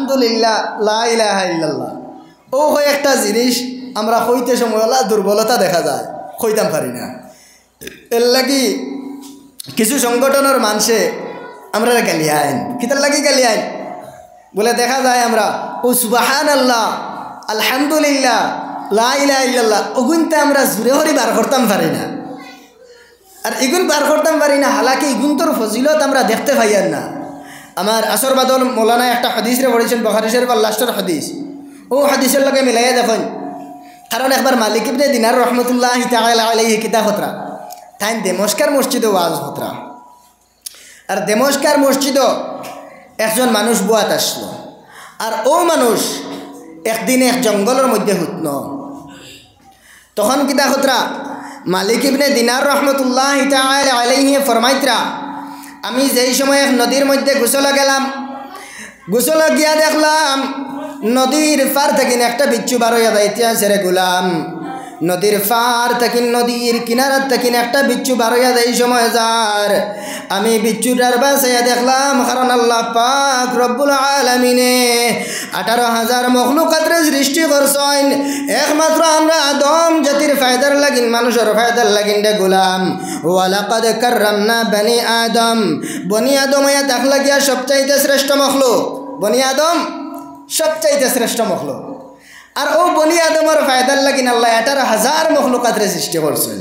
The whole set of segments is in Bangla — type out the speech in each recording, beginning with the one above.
আলহামদুলিল্লাহ, লা ইলাহা ইল্লাল্লাহ। ও হয় একটা জিনিস আমরা কইতে সময় দুর্বলতা দেখা যায়, কইতাম পারি না। এর লাগি কিছু সংগঠনের মানুষে আমরা গালি আইন, কিতার লাগি গালি আইন বলে দেখা যায় আমরা ও সুবহানাল্লাহ, আলহামদুলিল্লাহ, লা ইলাহা ইল্লাল্লাহ ওগুনতে আমরা জুড়ে হরি বার করতাম পারি না। আর এগুন বার করতাম পারি না, হালাকি এগুনতর ফজিলত আমরা দেখতে পাইয়ার না। আমার আসর বাদল মৌলানা একটা হাদিসরে পড়েছেন, বুখারী শরীফের লাস্টের হাদিস। ও হাদিসের লগে মিলাইয়া দেখুন। কারণ একবার মালিক ইবনে দিনার রহমতুল্লাহি তাআলা আলাইহি কিতাব হতরা তাই দেমস্কার মসজিদে ওয়াজ হতরা। আর দেমস্কার মসজিদও একজন মানুষ বুয়াত আসলো। আর ও মানুষ একদিন এক জঙ্গলের মধ্যে হুতন। তখন কিতা হতরা মালিক ইবনে দিনার রহমতুল্লাহি তাআলা আলাইহি ফরমাইতরা, আমি যেই সময় এক নদীর মধ্যে গোসলে গেলাম, গোসলে গিয়া দেখলাম নদীর পার থেকে একটা বিচ্ছু বার হইয়া যাইতে আছে রে গোলাম। নদীর পার থেকে নদীর কিনারার থেকে একটা বিচ্ছু বার হইয়া যাই সময় যার আমি বিচ্ছুটার বাসাইয়া দেখলাম। কারণ আল্লাহ পাক রব্বুল আলামিনে 18,000 মখলুকাতরে সৃষ্টি করছেন, একমাত্র আমরা আদম জাতির ফায়দার লাগিন, মানুষের ফায়দার লাগিন রে গোলাম। ওয়ালাকাদ কাররামনা বনি আদম, বনি আদম হইয়া দেখ লাগিয়া সবচাইতে শ্রেষ্ঠ মখলুক। বনি আদম সবচাইতে শ্রেষ্ঠ মখলুক। আর ও বনি আদমের ফায়দার লাগিন আল্লাহ 18,000 মখলুকাতরে সৃষ্টি করছেন।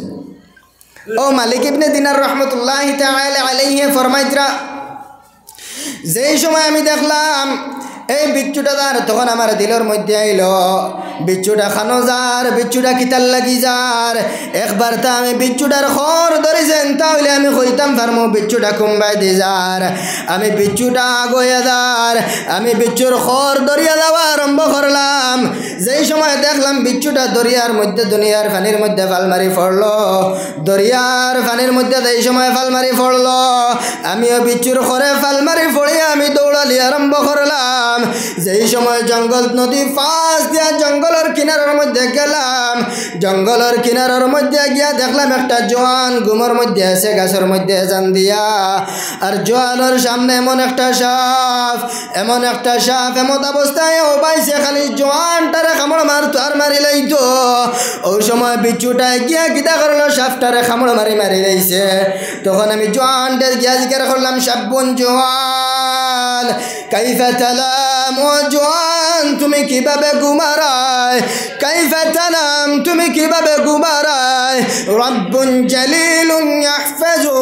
ও মালিক ইবনে দিনার রহমতুল্লাহি তাআলা আলাইহি ফরমাইতরা, যেই সময় আমি দেখলাম এই বিচ্ছুটা যার, তখন আমার দিলের মধ্যে আইল বিচ্ছুটা খানো যার, বিচ্ছুটা কিতার লাগি যার। একবার তা আমি বিচ্ছুটার খর ধরেছেন, তাহলে আমি কইতাম পারমু বিচ্ছুটা কুম্বাই দি যার। আমি বিচ্ছুটা আগইয়া যার, আমি বিচ্ছুর খর ধরিয়া যাওয়া আরম্ভ করলাম। যেই সময় দেখলাম বিচ্ছুটা দরিয়ার মধ্যে, দুনিয়ার পানির মধ্যে ফাল মারি পড়লো, দরিয়ার পানির মধ্যে যেই সময় ফাল মারি পড়লো, আমিও বিচ্ছুর খরে ফাল মারি পড়িয়া আমি দৌড়ালি আরম্ভ করলাম। যেই সময় জঙ্গল নদী পাশ দিয়া জঙ্গলের কিনারের মধ্যে গেলাম, জঙ্গলের কিনারের মধ্যে গিয়া দেখলাম একটা জোয়ান ঘুমের মধ্যে আছে গাছের মধ্যে জান দিয়া। আর জোয়ানের সামনে এমন একটা সাপ, এমন একটা সাপ এমন অবস্থায় ও বাইছে, খালি জোয়ানটারে কামড় মারতো আর মারি লাইতো। ওই সময় বিচ্ছুটায় গিয়া গীতা করলো, সাপটারে কামড় মারি মারি লাইছে। তখন আমি জোয়ানটা গিয়া জিজ্ঞাসা করলাম, সাবুন জোয়ান কাইফা তালাম, ও জোয়ান তুমি কিভাবে ঘুমারায়, কাইফা তালাম তুমি কিভাবে ঘুমারায়। রব্বুন জালিলুন ইয়াহফাজু,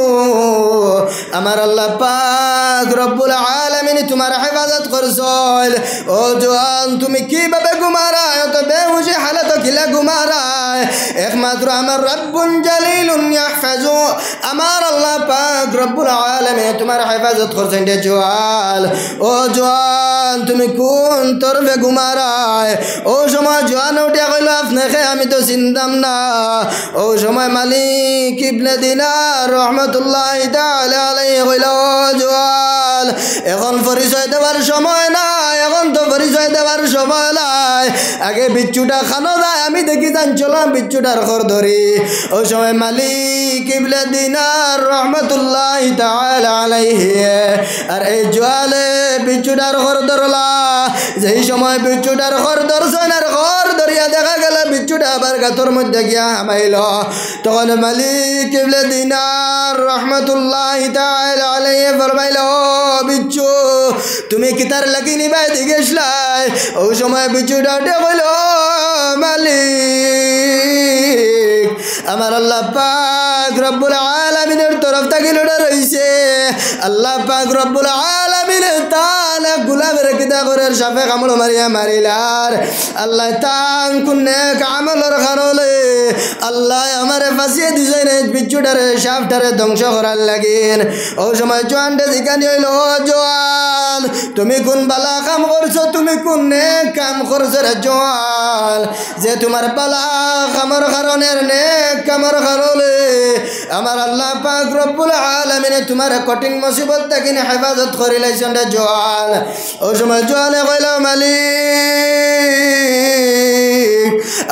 আমার আল্লাহ পাক রব্বুল আলামিন তোমার হেফাজত করছেন। ও জোয়ান তুমি কিভাবে ঘুমারায়, তো বেহুশি হালত কিলা ঘুমারায়, একমাত্র আমার রব্বুন জালিলুন ইয়াহফাজু, আমার আল্লাহ পাক রব্বুল আলামিন তোমার হেফাজত করছেন রে জোয়ান। ও জোয়ান তুমি কোন তরফে ঘুমারায়। ও সময় জোয়ান উঠিয়া কইল, আপনাকে আমি তো চিনতাম না। ও সময় মালিক ইবনে দিনার রহমতুল্লাহি তাআলা আলাইহি কইল, জোয়ান এখন পরিচয় দেওয়ার সময় নাই, এখন তো পরিচয় দেওয়ার সময় নাই, আগে বিচ্ছুটা খানো যায়, আমি দেখি যান চলাম বিচ্ছুটার খর ধরি। ওই সময় মালিক ইবনে দিনার রহমতুল্লাহি তাআলা আলাইহি আর এই জোয়ালে বিচ্ছুটার খর ধরলা। যেই সময় বিচ্ছুটার খর ধরছেন আর খর ধরিয়া দেখা গেল বিচ্ছুটা আবার গাতর মধ্যে গিয়া হামাইল। তখন মালিক ইবনে দিনার রহমতুল্লাহি তাআলা আলাইহি ফরমাইল, বিচ্ছু তুমি কিতার লাগি নিবাই দিগেছলাই। ওই সময় বিচ্ছুটা উঠে কইল, মালিক আমার আল্লাহ পাক রব্বুল আলামিনের তরফ থেকে লড়া রইছে। আল্লাহ পাক রব্বুল আলামিনের তালা গুলামের কিতা করে সাপে কামড় মারিয়া মারিলার। আল্লাহ তান কুন্নে কামলর কারণে আল্লাহ আমারে ফাঁসিয়ে দিছে রে, বিচ্ছুটারে সাপটারে ধ্বংস করার লাগিন। ওই সময় জোয়ানটা জিজ্ঞানি হইল, জোয়ান তুমি কোন বালা কাম করছো, তুমি কোন নেক কাম করছো রে জোয়ান, যে তোমার বালা কামর কারণে নেক কামর কারণে আমার আল্লাহ পাক রব্বুল আলামিন তোমার কঠিন মুসিবত থেকে হেফাজত করে লাইছেন রে জোয়ান। ওই সময় জোয়ানে কইল, মালিক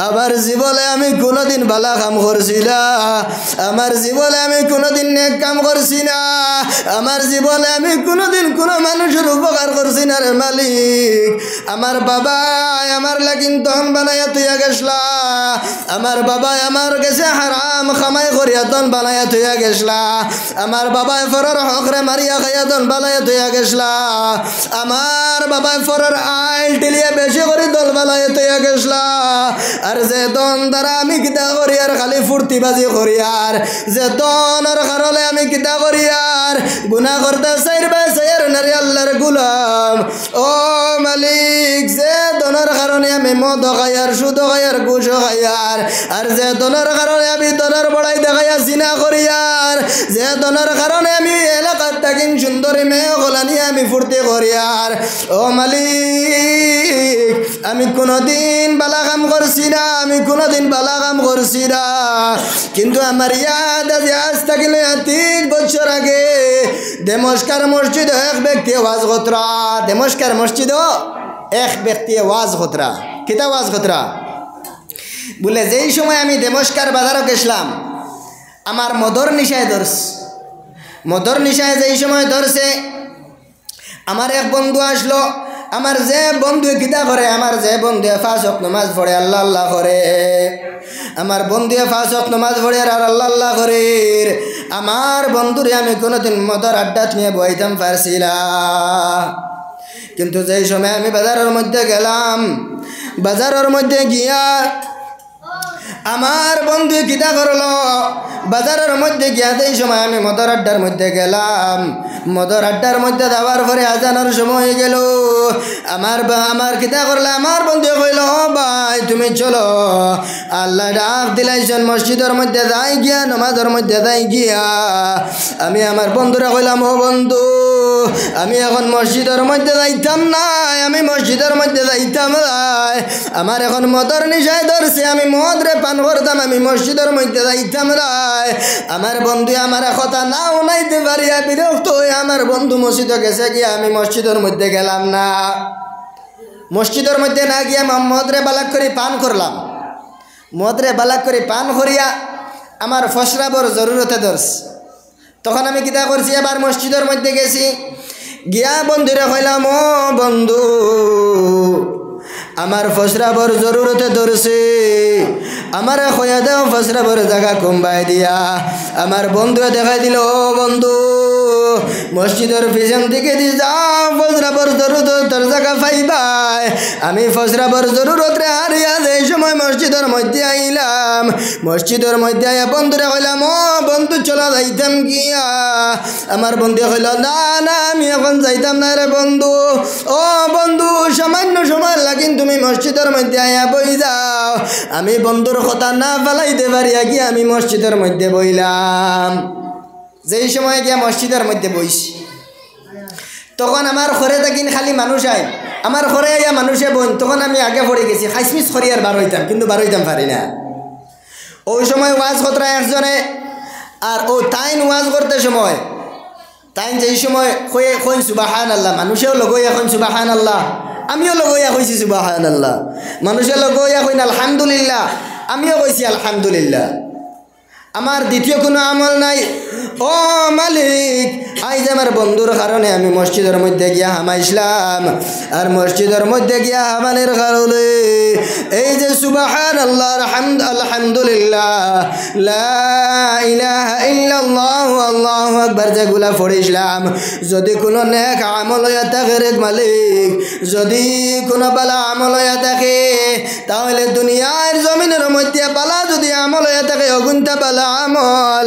আমার জীবনে আমি কোনোদিন ভালো কাম করছি না, আমার জীবনে আমি কোনোদিন নেক কাম করছি না, আমার জীবনে আমি কোনোদিন কোনো মানুষের উপকার করছি না রে মালিক। আমার বাবা আমার লাগিন তন বানাইয়া তুইয়া গেছলা, আমার বাবা আমার গেছে হারাম খামাই করিয়া তন বানাইয়া তুইয়া গেছলা, আমার বাবাই ফরর হকরে মারিয়া খাইয়া তন বানাইয়া তুইয়া গেছলা, আমার বাবাই ফরর আইল টিলিয়া বেশি করে দল বানাইয়া তুইয়া গেছলা। আর যে দন দ্বারা আমি কিতা করি আর খালি ফুর্তিবাজি করি আর যে দনের কারণে আমি কিতা করি আর গুনাহ করতে চাইর বাই চাইর নারী আল্লাহর গুলাম। ও মালিক, যে দনের কারণে আমি মদ খাই আর সুদ খাই আর ঘুষ খাই আর যে দনের কারণে আমি দনের বড়াই দেখাইয়া জিনা করি আর যে দনের কারণে আমি এলাকার থাকিন সুন্দরী মেয়ে গলা নিয়ে আমি ফুর্তি করি আর ও মালিক, আমি কোনোদিন বালা কাম করছি না, আমি কোনোদিন বালা কাম করছি না। কিন্তু আমার ইয়াদ আছে আজ থাকিলে 3 বছর আগে দেমস্কার মসজিদ এক ব্যক্তি ওয়াজ করতরা, দেমস্কার মসজিদ এক ব্যক্তি ওয়াজ করতরা। কিতা ওয়াজ করতরা বলে, যেই সময় আমি দেমস্কার বাজারও গেছিলাম আমার মদর নিশায় ধরছে, মদর নিশায় যেই সময় ধরছে আমার এক বন্ধু আসলো। আমার যে বন্ধু কিতা করে, আমার যে বন্ধু 5 ওয়াক্ত নামাজ পড়ে আল্লাহ আল্লাহ করে, আমার বন্ধু 5 ওয়াক্ত নামাজ পড়ে আর আল্লাহ আল্লাহ করে, আমার বন্ধুরে আমি কোনোদিন মদর আড্ডাত নিয়ে বইতাম পারছিলাম। কিন্তু যেই সময় আমি বাজারের মধ্যে গেলাম, বাজারের মধ্যে গিয়া আমার বন্ধু কিতা করলো, বাজারের মধ্যে গিয়া যেই সময় আমি মদর আড্ডার মধ্যে গেলাম, মদর আড্ডার মধ্যে যাওয়ার পরে আজানোর সময় হয়ে গেল। আমার কিতা করলে, আমার বন্ধু কইল, ও ভাই তুমি চলো, আল্লাহ ডাক দিলাইছেন মসজিদের মধ্যে যাই গিয়া, নামাজের মধ্যে যাই গিয়া। আমি আমার বন্ধুরা কইলাম, ও বন্ধু আমি এখন মসজিদের মধ্যে যাইতাম না, আমি মসজিদের মধ্যে যাইতাম না, আমার এখন মদর নিশায় ধরছে, আমি মদ রে পান করতাম, আমি মসজিদের মধ্যে যাইতাম না। আমার বন্ধু আমার কথা নাও নাইতে পারিয়া বিরক্ত হয়ে আমার বন্ধু মসজিদে গেছে গিয়া, আমি মসজিদের মধ্যে গেলাম না। মসজিদের মধ্যে না গিয়া মদ রে বালাক করে পান করলাম, মদ রে বালাক করে পান করিয়া আমার ফসরাবর জরুরতে ধরছে। তখন আমি কিতা করছি, এবার মসজিদের মধ্যে গেছি, গিয়া বন্ধুরে কইলাম, ও বন্ধু আমার ফসরাবর জরুরতে ধরছে, আমার খয়া দেও ফসরাবর জায়গা কমবাই দিয়া। আমার বন্ধুরা দেখাই দিল, ও বন্ধু মসজিদের পিছন দিকে দিয়ে যাও, ফসরাবর জরুরত তোর জায়গা পাইবাই। আমি ফসরাবর জরুরত রে হারিয়া এই সময় মসজিদের মধ্যে আইলাম, মসজিদের মধ্যে আইয়া বন্ধুরে কইলাম, ও বন্ধু চলা যাইতাম গিয়া। আমার বন্ধু কইল, না না আমি এখন যাইতাম না রে বন্ধু। ও বন্ধু সামান্য সময় লাগিন তুমি মসজিদের মধ্যে আইয়া বই যাও। আমি বন্ধুর কথা না ফেলাইতে পারিয়া গিয়া আমি মসজিদের মধ্যে বইলাম। যেই সময় গিয়া মসজিদের মধ্যে বইছি, তখন আমার ঘরে থাকিন খালি মানুষ আই, আমার ঘরে আইয়া মানুষে বইন। তখন আমি আগে পড়ে গেছি, খাইসমিস করি আর বার হইতাম, কিন্তু বার হইতাম পারি না। ওই সময় ওয়াজ কতরা একজনে, আর ও তাইন ওয়াজ করতে সময় তাইন যেই সময় কইন সুবহানাল্লাহ, মানুষেও লগইয়া কইন সুবহানাল্লাহ, আমিও লগইয়া কইছি সুবহানাল্লাহ, মানুষে লগইয়া কইন আলহামদুলিল্লাহ, আমিও কইছি আলহামদুলিল্লাহ। আমার দ্বিতীয় কোনো আমল নাই। ও মালিক, আজ আমার বন্ধুর কারণে আমি মসজিদের মধ্যে গিয়া হামাইছিলাম, আর মসজিদের মধ্যে গিয়া হামানের কারণে এই যে সুবহানাল্লাহর হামদ আলহামদুলিল্লাহ লা ইলাহা ইল্লাল্লাহু আল্লাহু আকবার যেগুলা পড়িছিলাম, যদি কোনো নেক আমল হইয়া থাকে রে মালিক, যদি কোনো বালা আমল হইয়া থাকে, তাহলে দুনিয়ার জমিনের মধ্যে বালা যদি আমল হইয়া থাকে অগুন্তা বালা আমল,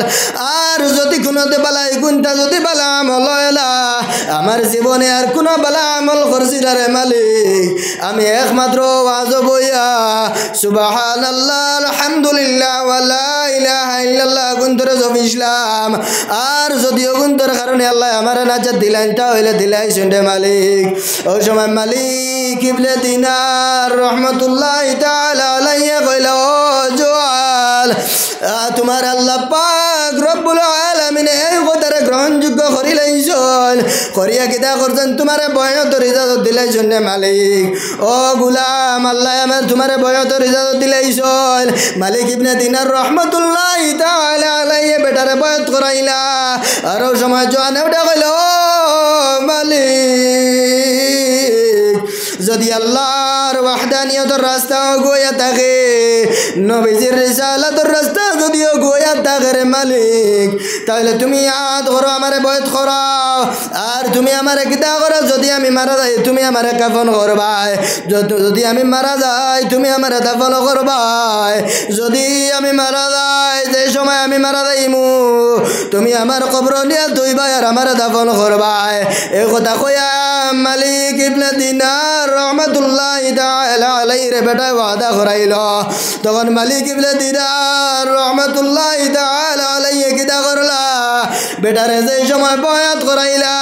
আর যদি কোনো বালা এগুন্তা যদি বালা আমল হইলা, আমার জীবনে আর কোনো বালা আমল করছি না রে মালিক। আমি একমাত্র ওয়াজ বইয়া সুবহানাল্লাহ আলহামদুলিল্লাহ ওয়া লা ইলাহা ইল্লাল্লাহ গুন্তরে জবিছিলাম। আর যদি অগুন্তর কারণে আল্লাহ আমার নাজাত দিলেন, তাহলে দিলাই শুনতে মালিক। ওই সময় মালিক ইবনে দিনার রহমতুল্লাহ তাআলা আলাইহি কইল, ও জোয়াল তোমার আল্লাহ পাক রব্বুল আলামিন এই কথারে গ্রহণযোগ্য করি লাইছল করিয়া কিতা করছেন তোমারে বয়তর ইজাজত দিলাইছন রে মালিক ও গুলাম আল্লাহ আমার তোমারে বয়তর ইজাজত দিলাইছল মালিক ইবনে দিনার রহমাতুল্লাহি তাআলা আলাইহি বেটারে বয়ত করাইলা আর ওই সময় জোয়ান ওটা কইল ও মালিক যদি আল্লাহর ওয়াহদানিয়তের রাস্তা গোয়া থাকে নবীজির রিসালাতের রাস্তা যদিও গোয়া থাকে রে মালিক তাহলে তুমি আদ করো আমারে বয়ত করাও আর তুমি আমারে কিতা করো যদি আমি মারা যাই তুমি আমারে কাফন করবাই যদি আমি মারা যাই তুমি আমারে দাফন করবাই যদি আমি মারা যাই যে সময় আমি মারা যাইমু তুমি আমার কবর নিয়ে তুইবাই আর আমারে দাফন করবাই এই কথা কইয়া মালিক ইবনে দিনার রহমাতুল্লাহি তাআলা আলাইহি রে বেটা ওয়াদা করাইল তখন মালিক ইবনে দিনার রহমাতুল্লাহি তাআলা আলাইহি কিতা করলা বেটারে যে সময় বয়াত করাইলা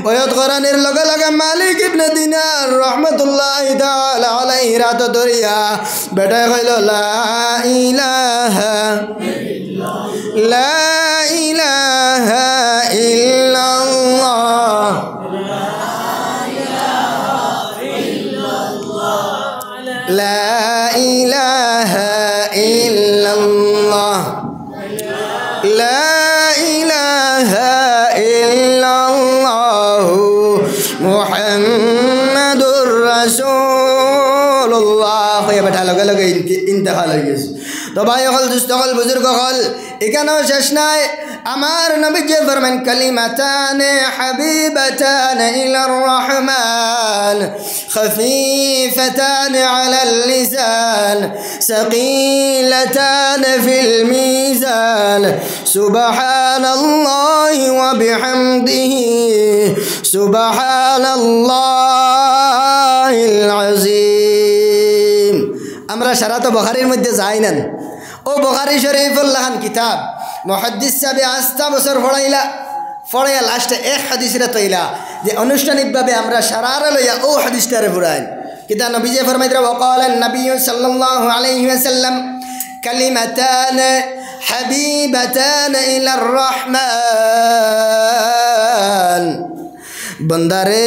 বয়াত করানোর লগে লগে মালিক ইবনে দিনার রহমাতুল্লাহি তাআলা আলাইহি রাত ধরিয়া বেটা কইল লা ইলাহা লা ইলাহা ইল্লাল্লাহ لا إله إلا الله لا إله إلا الله محمد رسول الله يا بيت لگا لگا انتہا لگیس تو بھائی ہل دوست ہل بزرگ ہل এখানেও শেষ নাই আমার নবী যে ফরমান কালিমাতান হাবিবাতান ইলার রহমান خفيفتان على اللسان ثقيلتان في الميزان سبحان الله وبحمده سبحان الله العظيم আমরা সারা তো বুখারীর মধ্যে যাই না ও বুখারী শরীফুল লাহান কিতাব মুহাদ্দিস সাহেব আস্তা বছর পড়াইলা পড়াইয়া লাস্টে এক হাদিসরে তৈলা যে আনুষ্ঠানিকভাবে আমরা সারারে লইয়া ও হাদিসটারে পড়াই কিতা নবীজি ফরমাইতরা ওয়াকালান নবী সাল্লাল্লাহু আলাইহি ওয়াসাল্লাম কালিমাতান হাবিবাতান ইলার রহমান বন্দারে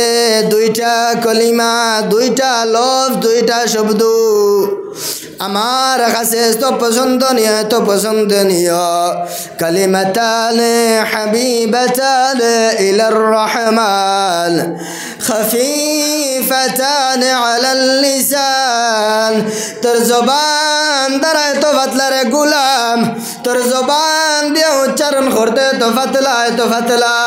দুইটা কলিমা দুইটা লফজ দুইটা শব্দ আমার কাছে তো পছন্দনীয় কালিমাতান হাবিবাতান ইলার রহমান খফিফাতান আলাল লিসান তোর জবান দ্বারা তো ফাতলা রে গুলাম তোর জবান দিয়ে উচ্চারণ করতে তো ফাতলা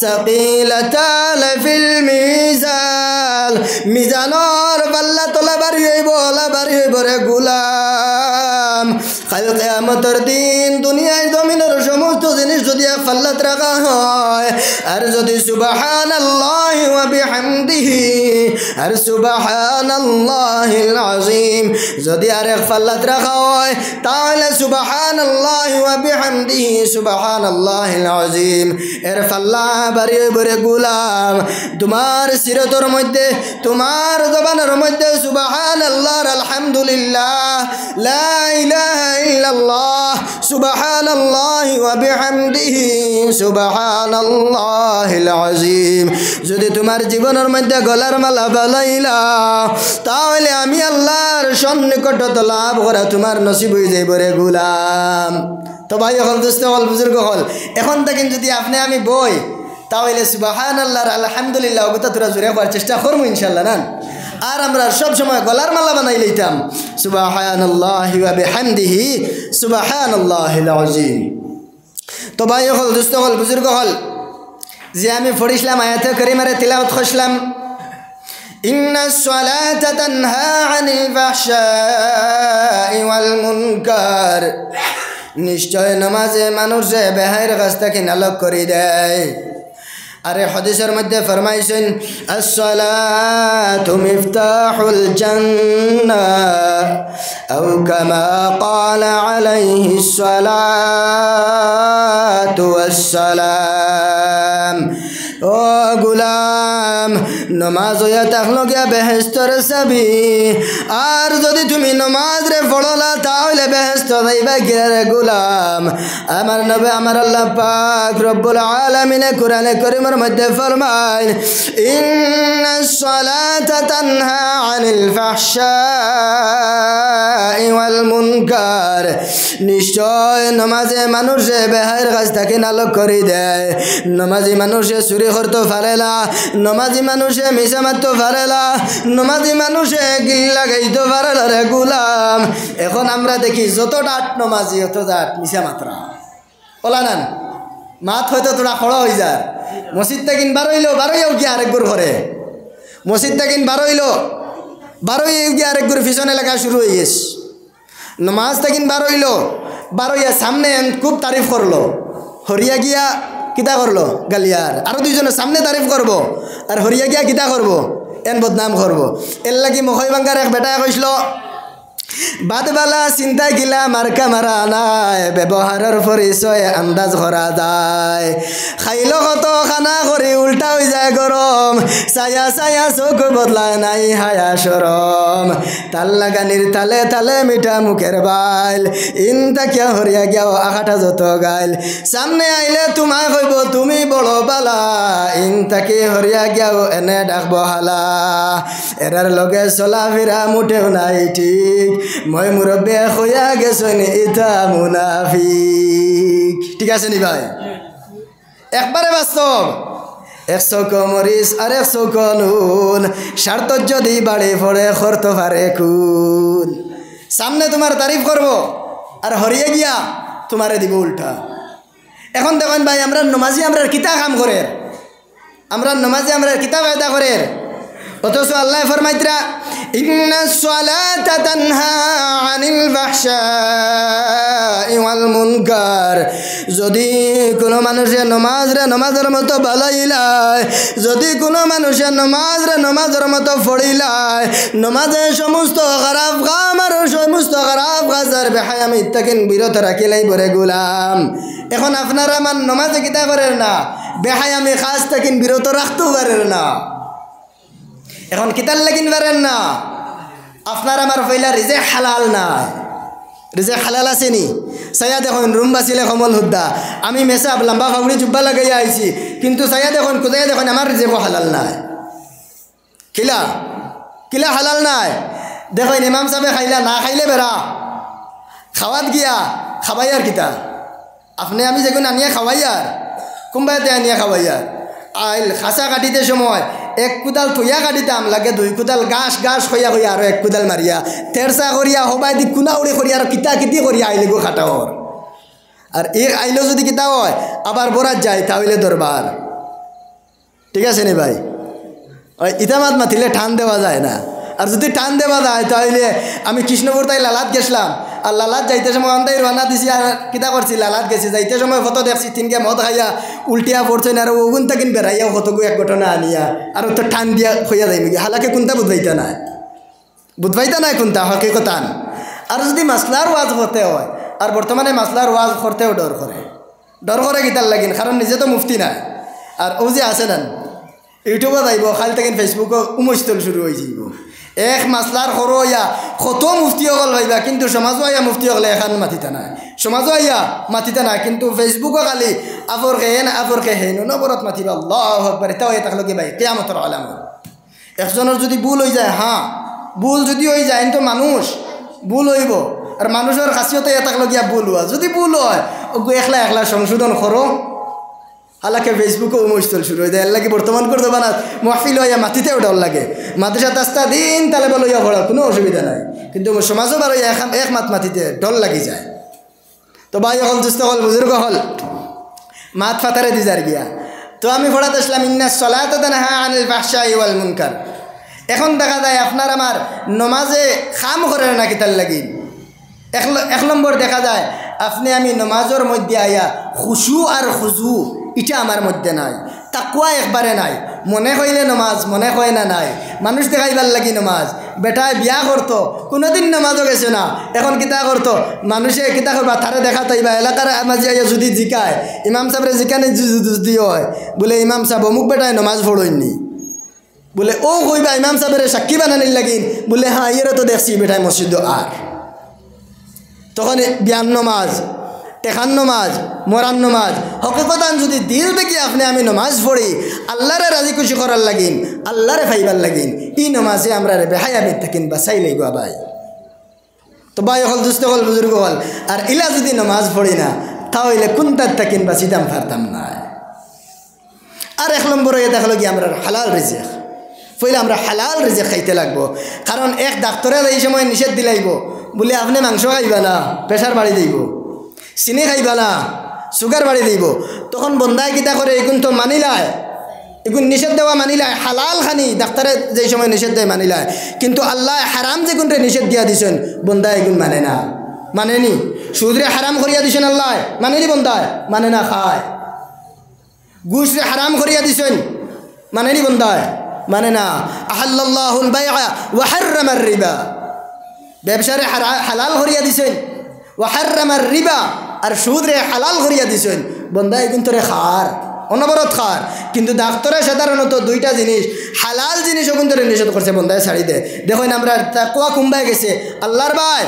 সাকিলাতান ফিল মিজান মিজানর পাল্লা তোলা বাড়ি হইব রে গুলাম কাল কিয়ামতের দিন দুনিয়ায় জমিনের সমস্ত জিনিস যদি এক পাল্লাত রাখা হয় আর যদি সুবহানাল্লাহি ওয়া বিহামদিহি আর সুবহানাল্লাহিল আযীম যদি আর এক পাল্লাত রাখা হয় তাহলে সুবহানাল্লাহি ওয়া বিহামদিহি সুবহানাল্লাহিল আযীম এর পাল্লা বাড়ি হইব রে গুলাম তোমার সিরতর মধ্যে তোমার জবানের মধ্যে সুবহানাল্লাহ আলহামদুলিল্লাহ লা ইলাহা ইল্লাল্লাহ সুবহানাল্লাহি ওয়া বিহামদিহি সুবহানাল্লাহিল আযীম যদি তোমার জীবনের মধ্যে গলার মালা বানাইলা তাহলে আমি আল্লাহর সন্নিকটতা লাভ করা তোমার নসিব হয়ে যাইব রে গোলাম তো ভাই হল দোস্ত হল বুজুর্গ হল এখন থেকে যদি আপনি আমি বই তাহলে সুবহানাল্লাহ আলহামদুলিল্লাহ ওটা তোরা জোরে করার চেষ্টা করবো ইনশাআল্লাহ না আর আমরা সব সময় গলার মালা বানাই লইতাম সুবহানাল্লাহি ওয়া বিহামদিহি সুবহানাল্লাহিল আযীম তো ভাই হল দোস্ত হল বুজুর্গ হল যে আমি পড়িছিলাম আয়াতে কারিমারে তিলাওয়াত করছিলাম ইন্নাস সালাতা তানহা আনিল ফাহশাই ওয়াল মুনকার নিশ্চয় নামাজে মানুষে বেহাইর কাজ থেকে নালক করে দেয় আরে হাদিসের মধ্যে ফরমাইছেন as-salatu miftahul jannah aw kama qala alayhi as-salatu was-salam ও গুলাম নমাজ হইয়া থাকলো গিয়া বেহেস্তর চাবি আর যদি তুমি নমাজ রে পড়লা তাহলে বেহেস্ত যাইবা গিয়া রে গুলাম আমার নবী আমার আল্লাহ পাক রব্বুল আলামিনে কোরআনে কারীমের মধ্যে ফরমায় ইন্নাস সালাতা তানহা আনিল ফাহশাই ওয়াল মুনকার নিশ্চয় নমাজে মানুষে বেহায়ের কাজ থেকে নালক করে দেয় নমাজি মানুষে চুরি করতে পারে না নমাজি মানুষে মিছা মারতে পারে না নমাজি মানুষে গিল্লা গাইতে পারে না রে গুলাম এখন আমরা দেখি যত ডাট নমাজি অত ডাট মিছা মাত্রা ওলা নান মাত হয়তো তোরা খড়া হয়ে যায় মসজিদ থেকে বারোইও গিয়ে আরেকগুর ঘরে মসজিদ থেকে বারোই গিয়ে আরেকগুর পিছনে লেখা শুরু হয়ে গেছে নমাজ থেকে বারোইয়া সামনে খুব তারিফ করলো হরিয়া গিয়া কিতা করলো গালিয়ার আরো দুইজনের সামনে তারিফ করব আর হরিয়া গিয়া কিতা করব এন বদনাম করব এর লাগি মখই বাঙ্গার এক বেটা কইছিল বাদবালা চিন্তা গিলা মার্কা মারা নাই ব্যবহারের পরিচয় আন্দাজ করা যায় খাইল কত খানা করি উল্টা হয়ে যায় গরম ছায়া ছায়া চোখ বদলায় নাই হায়া সরম তাল লাগানির তালে তালে মিঠা মুখের বাইল ইন তাকিয়া হরিয়া গিয়াও আখাটা যত গাইল সামনে আইলে তোমায় কইব তুমি বড় বালা ইন তাকি হরিয়া গিয়াও এনে ডাকব হালা এরার লগে চলা ফিরা মুঠেও নাই ঠিক মই মুরব্বী হইয়া গেছেন ইতা মুনাফিক ঠিক আছে নি ভাই একবারে বাস্তব 100 মরিচ আর 100 নুন স্বার্থ যদি বাড়ি পড়ে করতে পারে খুন সামনে তোমার তারিফ করব আর হরিয়ে গিয়া তোমারে দিব উল্টা এখন দেখেন ভাই আমরা নমাজি আমরা কিতা কাম করে আমরা নমাজি আমরা কিতা ফায়দা করে অথচ আল্লাহ ফরমাইতরা ইন্নাস সালাতা তানহা আনিল ফাহশাই ওয়াল মুনকার যদি কোনো মানুষের নমাজের মতো বালাইলায় যদি কোনো মানুষের নমাজের মতো পড়িলায় নমাজের সমস্ত খারাপ কাম আর সমস্ত খারাপ কাজের বেহায়ামি ইত্যাকিন বিরত রাখিলাই বরে গুলাম এখন আপনারা আমার নমাজে কিতা করেন না বেহায়ামি কাজ থেকে বিরত রাখতেও পারেন না এখন কিতার লাগিন পারেন না আপনার আমার পয়লা রিজেক হালাল না রিজেক হালাল আছে নি সায়া দেখুন রুম বাঁচিলে কমল হুদ্দা আমি মেসাব লম্বা ফাগুড়ি জুব্বা লাগাইয়া আইছি কিন্তু সায়া দেখুন কোথায় দেখুন আমার রিজেক হালাল নাই কিলা হালাল নাই দেখুন ইমাম সাহেব খাইলা না খাইলে বেড়া খাওয়াত গিয়া খাবাইয়ার কিতা আপনি আমি যেগুন আনিয়া খাওয়াইয়ার কোনবাইতে আনিয়া খাওয়াইয়ার আইল খাসা কাটিতে সময় 1 কুদাল থইয়া কাটিতাম লাগে 2 কুদাল গাছ হইয়া হইয়া আর 1 কুদাল মারিয়া তেরসা করিয়া হবাই দি কুনা উড়ে করিয়া আর কিতা কিতি করিয়া আইলে গো খাটাওর আর আইলো যদি কিতা হয় আবার বরাত যায় তাহলে দরবার ঠিক আছে নি ভাই ইতামাত মাতিলে টান দেওয়া যায় না আর যদি টান দেওয়া যায় তাহলে আমি কৃষ্ণপুর তাই লালাত গেছিলাম আর লালাত যাইতে সময় অন্দাই রান্না দিছি আর কিতা করছি লালাত গেছি যাইতে সময় ফটো দেখছি 3কে মদ খাইয়া উল্টিয়া পড়ছে না আর ওগুন তাকিন বেড়াইয়া ফটোগু এক ঘটনা আনিয়া আর তো টান দিয়া হইয়া যাই নাকি হালাকে কোনটা বুঝবাইতা নাই কোনটা হকিকতান আর যদি মাসলার ওয়াজ করতে হয় আর বর্তমানে মাসলার ওয়াজ করতেও ডর করে গীতার লাগিন কারণ নিজে তো মুফতি নাই আর ও যে আছে না ইউটিউবত আইব খালি থাকেন ফেসবুকও উমস্তল শুরু হয়ে যাইব এক মাসলার সরো ইয়া কত মুফতি হল ভাইবা কিন্তু সমাজও আইয়া মুফতি হলে এখন মাতিতা নাই কিন্তু ফেসবুকও খালি আফরকে হেন নবরত মাতিবা আল্লাহু আকবার এটাও এটা লগে ভাই কিয়ামতের আলামত একজনের যদি ভুল হয়ে যায় ভুল যদি হয়ে যায় তো মানুষ ভুল হইব আর মানুষের খাসিয়তে এটা লগিয়া ভুল হওয়া যদি ভুল হয় একলা সংশোধন করো হালাকে ফেসবুকে উমস্তল শুরু হয়ে যায় এর লাগে বর্তমান করে দেবা না মহফিল হইয়া মাটিতেও ডর লাগে মাদ্রাসা তাস্তা দিন তালে বলো ইয়া পড়া কোনো অসুবিধা নাই কিন্তু সমাজও বারো এক মাতিতে ডর লাগি যায় তো ভাই হল দুস্থ হল বুজুর্গ হল মাত ফাতারে দি যার গিয়া তো আমি পড়াতে আসলাম ইন্নাস সালাতা তানহা আনিল ফাহশাই ওয়াল মুনকার এখন দেখা যায় আপনার আমার নমাজে খাম করে না কিতার লাগি 1 নম্বর দেখা যায় আপনি আমি নমাজের মধ্যে আইয়া খুশু আর খুজু এটা আমার মধ্যে নাই তাকুয়া একবারে নাই মনে হইলে নমাজ মনে হয় না নাই মানুষ দেখাইবার লাগি নমাজ বেটায় বিয়া করতো কোনোদিন নমাজও গেছে না এখন কিতা করতো মানুষে কিতা করবা তারে দেখা তাইবা এলাকার মাঝে যদি জিকায় ইমাম সাহেবের জিকানে যদি হয় বলে ইমাম সাহেব অমুক বেটায় নমাজ পড়ইনি বলে ও কইবা ইমাম সাহেবের সাক্ষী বানানির লাগিন বলে হ্যাঁ ইয়েরও তো দেখছি বেটায় মসজিদ আর তখন বিয়ান নমাজ টেকান নমাজ মরান নমাজ হকিকতান যদি দিল থেকে আপনি আমি নমাজ পড়ি আল্লাহরে রাজি খুশি করার লাগিন আল্লাহরে ফাইবার লাগিন ই নমাজে আমরা বেহায়াবিদ থাকিন বাসাই লাগব ভাই তো ভাই হল দুস্থ হল বুজুর্গ হল আর ইলা যদি নমাজ পড়ি না তাহলে কোনটার থাকিন বাঁচিতাম পারতাম না আর 1 নম্বর হয়ে দেখলো কি আমরা হালাল রিজিক পইলে আমরা হালাল রিজিক খাইতে লাগবো কারণ এক ডাক্তারে এই সময় নিষেধ দিলাইব বলে আপনি মাংস খাইবা না প্রেশার বাড়ি দিব চিনি খাইবা না সুগার বাড়ি দিব তখন বন্ধায় কিতা করে এগুন তো মানিলায় এগুন নিষেধ দেওয়া মানিলায় হালাল খানি ডাক্তারে যে সময় নিষেধ দেয় মানিলায় কিন্তু আল্লাহ হারাম যে কোনটা নিষেধ দিয়া দিছেন বন্ধায় এগুন মানে না মানেনি সুদরে হারাম করিয়া দিছেন আল্লাহ মানেনি বন্ধায় মানে না খায় ঘুষরে হারাম করিয়া দিছেন মানেনি বন্ধায় মানে না আহাল্লাল্লাহুল বাইআ ওয়া হাররামার রিবা ব্যবসারে হালাল করিয়া দিছেন ওয়া হাররামার রিবা আর সুদরে হালাল করিয়া দিছেন বন্দায় কিন্তু রে খার অনবরত খার কিন্তু ডাক্তারে সাধারণত দুইটা জিনিস হালাল জিনিসও কিন্তু নিষেধ করছে বন্দায় ছাড়ি দে দেখুন আমরা তাকওয়া কুম্বাই গেছে আল্লাহর ভাই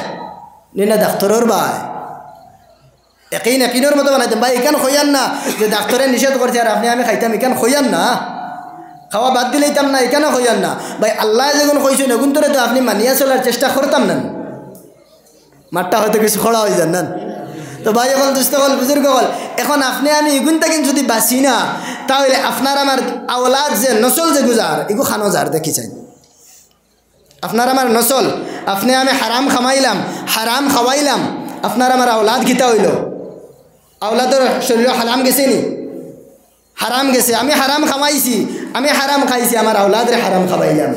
না ডাক্তারের ভাই একিনের মতো বানাইতেন ভাই এখান খইয়ান না যে ডাক্তারে নিষেধ করছে আর আপনি আমি খাইতাম এখান খইয়ান না খাওয়া বাদ দিলেইতাম না এখানে খইয়ান না ভাই আল্লাহ যখন কইছেন এগুন তোরে তো আপনি মানিয়া চলার চেষ্টা করতাম না মাঠটা হয়তো কিছু খড়া হয়ে যান না তো ভাই এখন দুস্থ হল বুজুর্গ হল এখন আপনি আমি এগুন থেকে যদি বাঁচি না তাহলে আপনার আমার আওলাদ যে নসল যে গুজার এগু খানো যার দেখি চাই আপনার আমার নসল আপনি আমি হারাম খামাইলাম হারাম খাওয়াইলাম আপনার আমার আওলাদ গীতা হইল আওলাদের শরীর হারাম গেছে নি হারাম গেছে আমি হারাম খামাইছি আমি হারাম খাইছি আমার আওলাদরে হারাম খাওয়াইলাম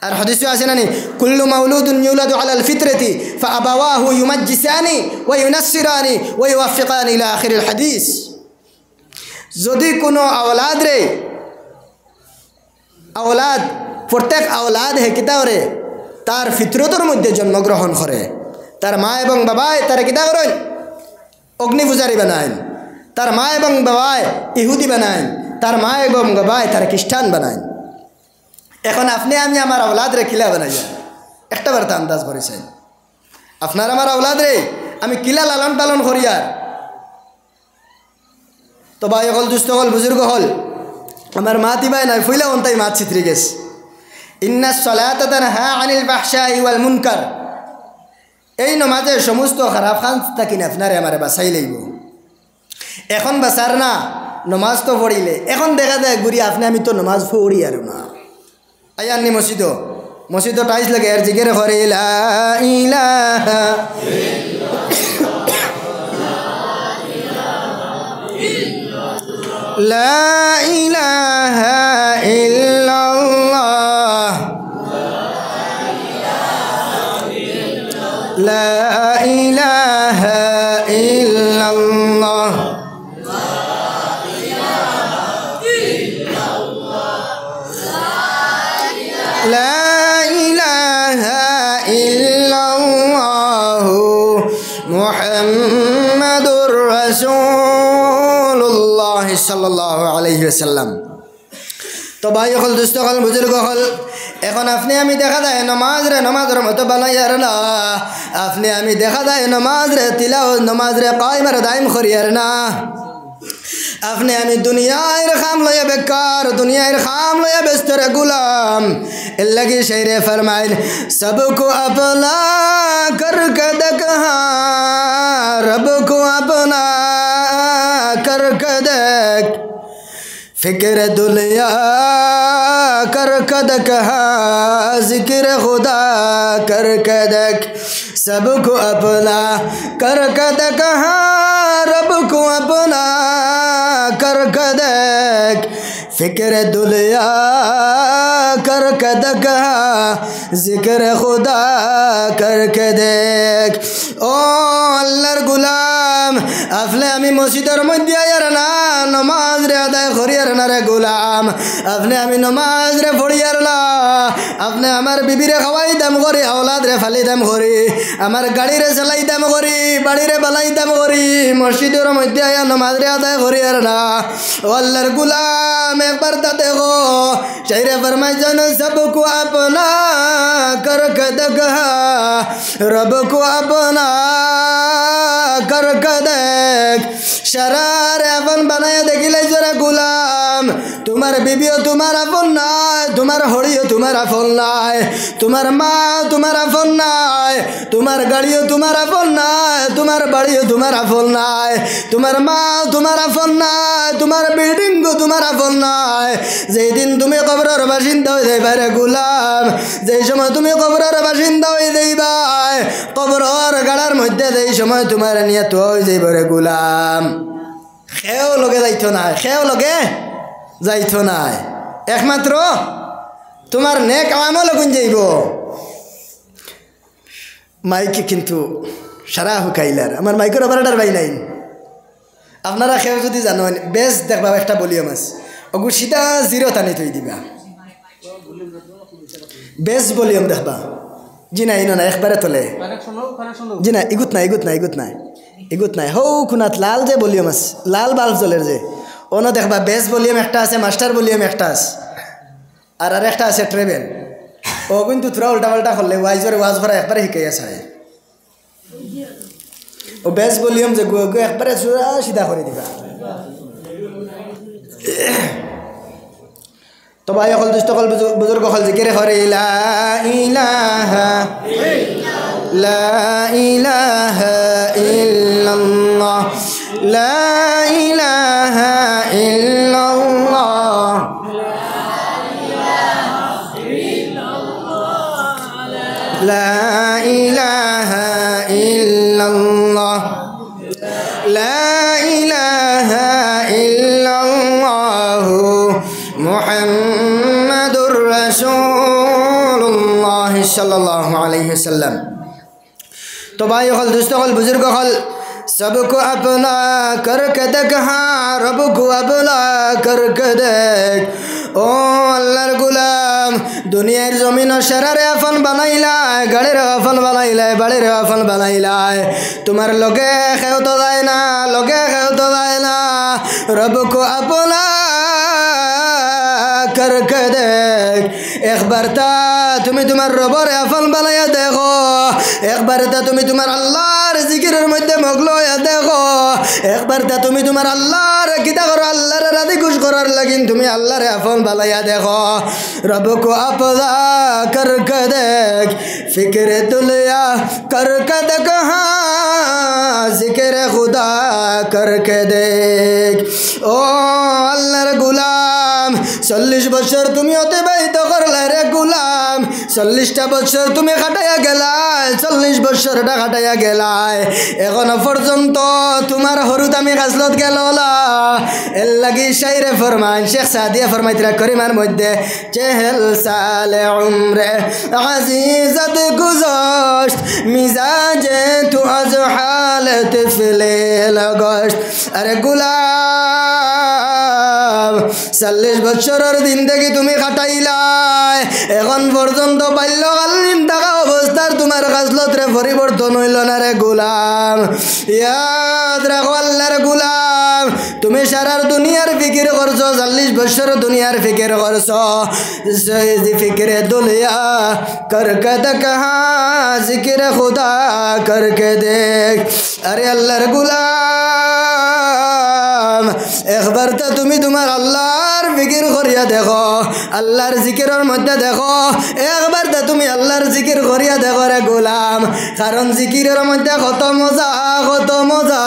আর হাদিসে আছে না নি কুল্লু মাউলুদুন ইউলাদু আলাল ফিতরাতি ফাআবাওয়াহু ইউমাজ্জিসানি ওয়া ইউনাসসিরানি ওয়া ইউওয়াফিকানি ইলা আখিরিল হাদিস যদি কোনো আওলাদ প্রত্যেক আওলাদ হে কিতারে তার ফিতরতের মধ্যে জন্মগ্রহণ করে তার মা এবং বাবায় তার কিতা করেন অগ্নি পূজারী বানায় তার মা এবং বাবায় ইহুদি বানায় তার মা এবং বাবায় তার খ্রিস্টান বানায় এখন আপনি আমি আমার আওলাদ রে কিলা বানাই একটা বার তো আন্দাজ করেছেন আপনার আমার আওলাদ রে আমি কিলা লালন পালন করি আর তো ভাই হল দুস্থ হল বুজুর্গ হল আমার মা দিবাই নাই ফুইলা অন্তাই মা চিত্রি গেছে ইন্নাস সালাতা তানহা আনিল ফাহশাই ওয়াল মুনকার এই নমাজের সমস্ত খারাপ কাজ থাকি না আপনারে আমারে বাঁচাই লাগব এখন বাঁচার না নমাজ তো পড়িলে এখন দেখা যায় ঘুরি আপনি আমি তো নমাজ পড়ি আর না আয়ান্নি মসজিদ টাইস লাগে আর জিগের ঘরে লা ইলাহা লা ইলাহা ইল্লাল্লাহ লা ইলাহা ইল্লাল্লাহ লা ইলাহা ইল্লাল্লাহ মুহাম্মাদুর রাসূলুল্লাহ সাল্লাল্লাহু আলাইহি ওয়াসাল্লাম তো ভাই হল দুস্থ হল বুজুর্গ হল এখন আপনি আমি দেখা যায় নমাজের মতো বানাই আর না আপনি আমি দেখা যায় নমাজ রে তিলাওয়াত নমাজ রে কায়েম আর দায়েম করি আর না আপনি আমি দুনিয়ার খাম লয়া বেকার দুনিয়ার খাম লয়া ব্যস্ত রে গুলাম लगी शेर फरमाइल सबको अपना करके देखा रब को अपना करके देख फिक्र दुनिया करके देखा जिक्र खुदा करके देख सबको अपना करके देखा रब को अपना करके देख फिक्र दुनिया करके देख जिक्र खुदा करके देख ओ अल्लाहर गुलाम आपने हमें मस्जिदर मध्य आयर ना नमाज रे अदाय करियर ना रे गुलाम आपने हमें नमाज रे पढ़ियर ना आपने हमार बीबी रे खवाई दम करी औलाद रे फाली दम करी हमार गाड़ी रे चलाई दम करी बाड़ी रे बलाई दम करी मस्जिदर मध्य आया नमाज रे अदाय करियर ना ओ अल्लाहर गुलाम एक बार देखो शायरे फरमाई जन सबको अपना करके देख रब को अपना करके देख शरार अपन बनाया देखिले जरा गुलाम तुम्हारे बीबियो तुम्हारा फोन ना तुम्हारा होड़ियो तुम्हारा फोन ना तुम्हार माँ तुम्हारा फोन ना तुम्हार गाड़ियो तुम्हारा फोन ना तुम्हार बाड़ियो तुम्हारा फोन ना तुम्हार माँ तुम्हारा फोन ना तुम्हार बिल्डिंग को तुम्हारा फोन ना जे दिन तुम्हें कब्र बासिंदा हो जाए गुलाम जे समय तुम्हें कब्र बासिंदा हो जाइबा कब्र गाड़ार मध्य जे समय तुम्हारे नियत हो जाइबे गुलाम खेओ लगे जाइतो ना खेओ लगे जाइतो ना एकमात्र तुम्हार नेक आमल गुन जाइब माइक किन्तु सारा हुकाइलार आमार माइकर ऑपारेटर भाई नाइन আপনারা খেয়ে যদি জানেন বেশ দেখবা একটা ভলিউম আছে ওগু সিধা জিরো টানি থই দিবা বেশ ভলিউম দেখবা জি না ইনো না একবারে তোলে জি না ইগুত নাই হৌ খুনাত লাল যে ভলিউম আছে লাল বাল্ব জ্বলের যে অন্য দেখবা বেশ ভলিউম একটা আছে মাস্টার ভলিউম একটা আছে আর একটা আছে ট্রেভেল ও কিন্তু তোরা উল্টা পাল্টা করলে ওয়াইজরে ওয়াজ ভরা একবারে শিখাই আছে ও বেশ ভলিউম যে একবারে সিধা করে দিবা তো ভাই অকল দুষ্ট কল বুজুর্গ কল জিকির করে লা ইলাহা ইল্লাল্লাহ লা ইলাহা ইল্লাল্লাহ লা ইলাহা ইল্লাল্লাহ লা ইলাহা ইল্লাল্লাহ মুহাম্মাদুর রাসূলুল্লাহ সাল্লাল্লাহু আলাইহি ওয়াসাল্লাম तो भाई हल दोस्तों हल बुजुर्ग हल सबको अपना करके देख हाँ रब को अपना करके देख ओ अल्लाहर गुलाम दुनियार जमीन शरारे अपन बनाइला गाड़ीर अपन बनाइला बाड़ीर अपन बनाइला तुम्हार लगे खेव तो जाए ना रब को अपना करके देख एक बार ता तुम्हें तुम्हार रबर अपन बनाया देखो एक बार ता तुम्हें तुम्हार अल्लाहर जिकिरेर मध्य मगलो देखो एक बार ता तुम्हें तुम्हार अल्लाहर किता करो अल्लाहर राजी खुश करार लगिन तुम्हें अल्लाहर अपन बनाया देखो रब को अपना करके देख फिक्र दुनिया करके देख हाँ जिक्र खुदा करके देख ओ अल्लाहर गुलाम 40 বছর তুমি অতিবাহিত করলে রে গুলাম 40টা বছর তুমি কাটাইয়া গেলাই 40 বছরটা কাটাইয়া গেলাই এখনো পর্যন্ত তোমার হরুদ আমি গাছলত গেল না এর লাগি শাইরে ফরমান শেখ সাদিয়া ফরমাইতরা করিমার মধ্যে চেহেল সালে উমরে আজিজত গুজশত মিজাজে তু আজ হালত ফিলে লগশত আরে গুলাম 40 বছরের জিন্দেগি তুমি কাটাইলাই এখন পর্যন্ত বাল্যকালীন থাকা অবস্থার তোমার গাছলত রে পরিবর্তন হইল না রে গুলাম ইয়াদ রাখো আল্লাহর গুলাম তুমি সারার দুনিয়ার ফিকির করছো 40 বছর দুনিয়ার ফিকির করছো ফিকিরে দুনিয়া করকে দেখ জিকিরে খুদা করকে দেখ আরে আল্লাহর গুলাম একবার তো তুমি তোমার আল্লাহর ফিকির করিয়া দেখো আল্লাহর জিকিরের মধ্যে দেখো একবার তো তুমি আল্লাহর জিকির করিয়া দেখো রে গোলাম কারণ জিকিরের মধ্যে কত মজা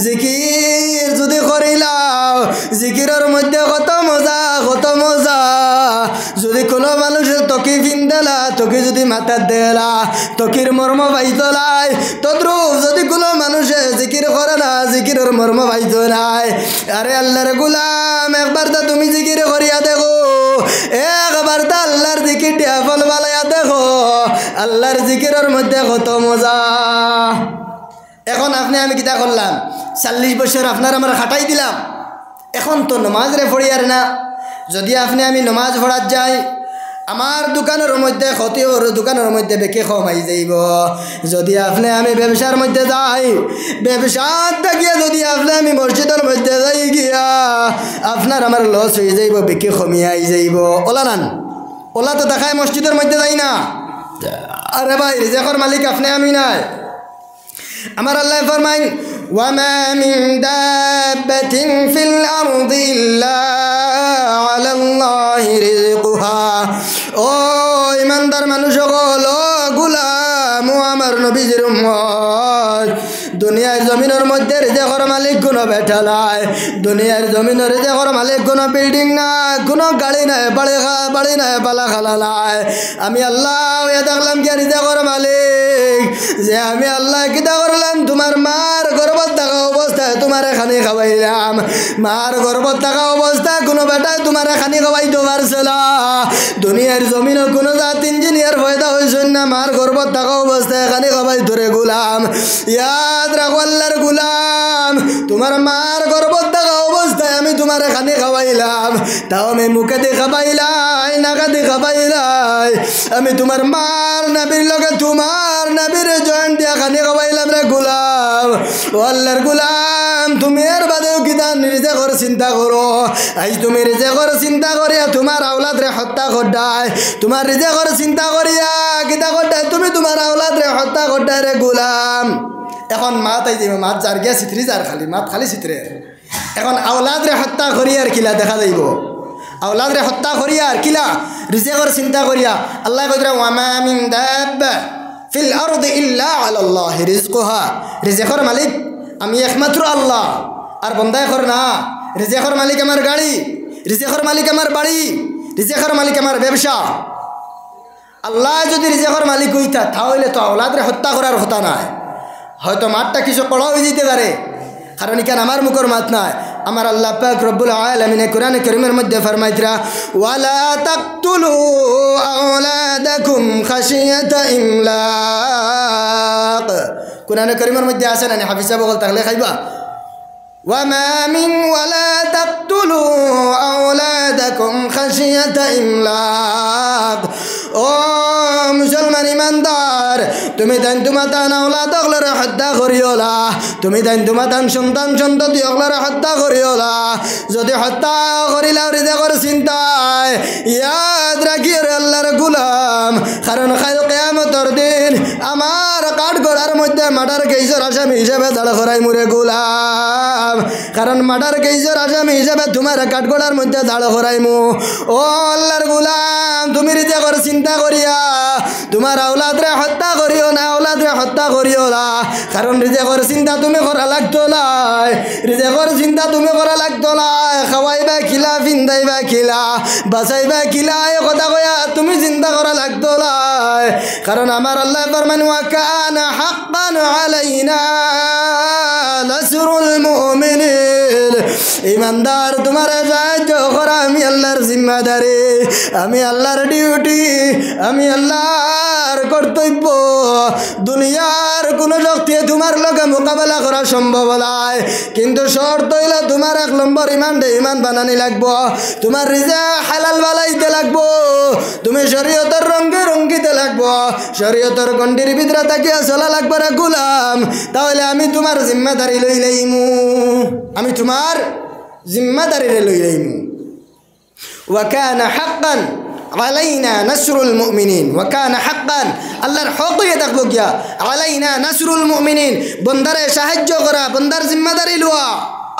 জিকির যদি করিলাও জিকিরের মধ্যে কত মজা কত মজা। যদি কোনো মানুষের তকি ফিনদেলা তকি যদি মাথার দেলা তকির মর্ম পাইতলাই তদ্রুপ যদি কোনো মানুষে জিকির করে না জিকিরের মর্ম পাইত নাই। আরে আল্লাহর গুলাম একবার তা তুমি জিকির করিয়া দেখো, একবার তা আল্লাহর জিকির দিয়া ফল বালাইয়া দেখো, আল্লাহর জিকিরের মধ্যে কত মজা। এখন আপনি আমি কিতা করলাম 40 বছর আপনার আমার খাটাই দিলাম, এখন তো নমাজ রে পড়িয়ার না। যদি আপনি আমি নমাজ পড়ার যাই আমার দোকানের মধ্যে ক্ষতি ওর দোকানের মধ্যে বেঁকে কমাই যাইব। যদি আপনি আমি ব্যবসার মধ্যে যাই ব্যবসার থাকিয়া যদি আপনি আমি মসজিদের মধ্যে যাই গিয়া আপনার আমার লস হয়ে যাইব, বেঁকে কমিয়াই যাইব। ওলা নান ওলা তো দেখায় মসজিদের মধ্যে যাই না। আরে ভাই রিজেকর মালিক আপনি আমি নাই। আমার আল্লাহ ফরমাইন ওয়ামা মিন দাব্বাতিন ফিল আরদি ইল্লা আলাল্লাহি রিজকুহা। ও ইমানদার মানুষ সকল, ও গোলাম, ও আমার নবীজির উম্মত, দুনিয়ার জমিনের মধ্যে রিজেকর মালিক কোনো বেটা নাই। দুনিয়ার জমিনের রিজেকর মালিক কোনো বিল্ডিং নাই, কোনো গাড়ি নাই, বাড়ি নাই, পালা খালা নাই। আমি আল্লাহ দেখলাম কি রিজেকর মালিক, যে আমি আল্লাহ কিতা করলাম তোমার মার গর্ভত থাকা অবস্থায় তোমার খানি খাওয়াইলাম। মার গর্ভত থাকা অবস্থায় কোনো বেটায় তোমার খানি খাওয়াইতে পারছিল। দুনিয়ার জমিনে কোনো জাত ইঞ্জিনিয়ার পয়দা হয়েছেন না, মার গর্ভত থাকা অবস্থায় খানি খাওয়াই ধরে গুলাম। ইয়াদ রাখো আল্লাহর গুলাম, তোমার মার গর্ভত থাকা অবস্থায় আমি তোমার খানি খাওয়াইলাম, তাও আমি মুখে দেখা পাইলাই নাকা দেখা পাইলাই। আমি তোমার মার নাবির লগে তোমার নাবির জয়েন্ট দিয়া খানি খাওয়াইলাম রে গুলাম। ও আল্লাহর গুলাম, তুমি এর বাদেও কিতা রিজেকর চিন্তা করো। আজ তুমি রিজেকর চিন্তা করিয়া তোমার আওলাদ রে হত্যা করডাই, তোমার রিজেকর চিন্তা করিয়া কিতা করডাই তুমি তোমার আওলাদ রে হত্যা করডাই রে গুলাম। এখন মাত আই যাইব, মাত যার গিয়া চিত্রি যার খালি মাত খালি চিত্রে। এখন আওলাদ রে হত্যা করিয়ার কিলা দেখা যাইব, আওলাদ রে হত্যা করিয়ার কিলা রিজেকর চিন্তা করিয়া। আল্লাহ কইরা ওয়ামা মিন দাব্বা ফিল আরদি ইল্লা আলাল্লাহি রিজকুহা। রিজেকর মালিক আমি একমাত্র আল্লাহ, আর বন্দায় কর না। রিজেকর মালিক আমার গাড়ি, রিজেকর মালিক আমার বাড়ি, রিজেকর মালিক আমার ব্যবসা। আল্লাহ যদি রিজেকর মালিক হইতা তাহলে তো আওলাদ রে হত্যা করার কথা নাই। হয়তো মাঠটা কিছু কড়া হয়ে যেতে পারে, কারণ এখানে আমার মুখের মাত নাই। আমার আল্লাহ পাক রব্বুল আলামিন কোরআন কারীমের মধ্যে ফরমাইতরা ওয়ালা তাকতুলু আওলাদাকুম খাশিয়াতা ইমলাক। কোরআন কারীমের মধ্যে আছে না, হাফিজা বল তাহলে খাইবা ওয়ামা মিন ওয়ালা তাকতুলু আওলাদাকুম খাশিয়াতা ইমলাক। ও মুসলমান ইমানদার, তুমি তাই তোমার আওলাদ অগলারে হত্যা করিওলা, তুমি তাই তোমার সন্তান সন্ততি অগলারে হত্যা করিওলা। যদি হত্যা করিলা রিজেকর চিন্তায় ইয়াদ রাখি রে আল্লাহর গুলাম, কারণ কাল কিয়ামতের দিন আমার কাঠগড়ার মধ্যে মার্ডার কেসের আসামি হিসেবে দাঁড় করাই মুরে গুলাম। কারণ মার্ডার কেসের আসামি হিসেবে তোমার কাঠগড়ার মধ্যে দাঁড় করাইমু। ও আল্লাহর গুলাম, তুমি রিজেকর চিন্তা করিয়া তোমার আওলাদরে হত্যা করিও না, আওলাদরে হত্যা করিও না। কারণ রিজেকর চিন্তা তুমি করা লাগতো নাই, রিজেকর চিন্তা তুমি করা লাগতো নাই। খাওয়াইবা খিলা, ফিন্দাইবা খিলা, বাঁচাইবা খিলা, এই কথা কয়া তুমি চিন্তা করা লাগতো নাই। কারণ আমার আল্লাহ ফরমান ওয়া কানা হাক্কান আলাইনা নাসরুল মুমিনিন। ইমানদার তোমার সাহায্য করা আমি আল্লাহর জিম্মাদারি, আমি আল্লাহর ডিউটি, আমি আল্লাহর কর্তব্য। দুনিয়ার কোনো শক্তি তোমার লগে মোকাবেলা করা সম্ভব নয়, কিন্তু শর্ত হইলে তোমার 1 নম্বর ইমান বানানি লাগবো, তোমার রিজা হালাল বালাইতে লাগবো, তুমি শরীয়তের রঙে রঙ্গিতে লাগবো, শরীয়তের গণ্ডির ভিতরে তাকিয়া চলা লাগবে রে গুলাম। তাহলে আমি তোমার জিম্মাদারি লই লাইমু, আমি তোমার জিম্মাদারি লই লাইমু। ওয়া কানা হাক্কান আলাইনা নাসরুল মুমিনিন, ওয়া কানা হাক্কান আল্লাহর হক হয়ে থাকবো গিয়া আলাইনা নাসরুল মুমিনিন, বন্দারে সাহায্য করা, বন্দার জিম্মাদারি লওয়া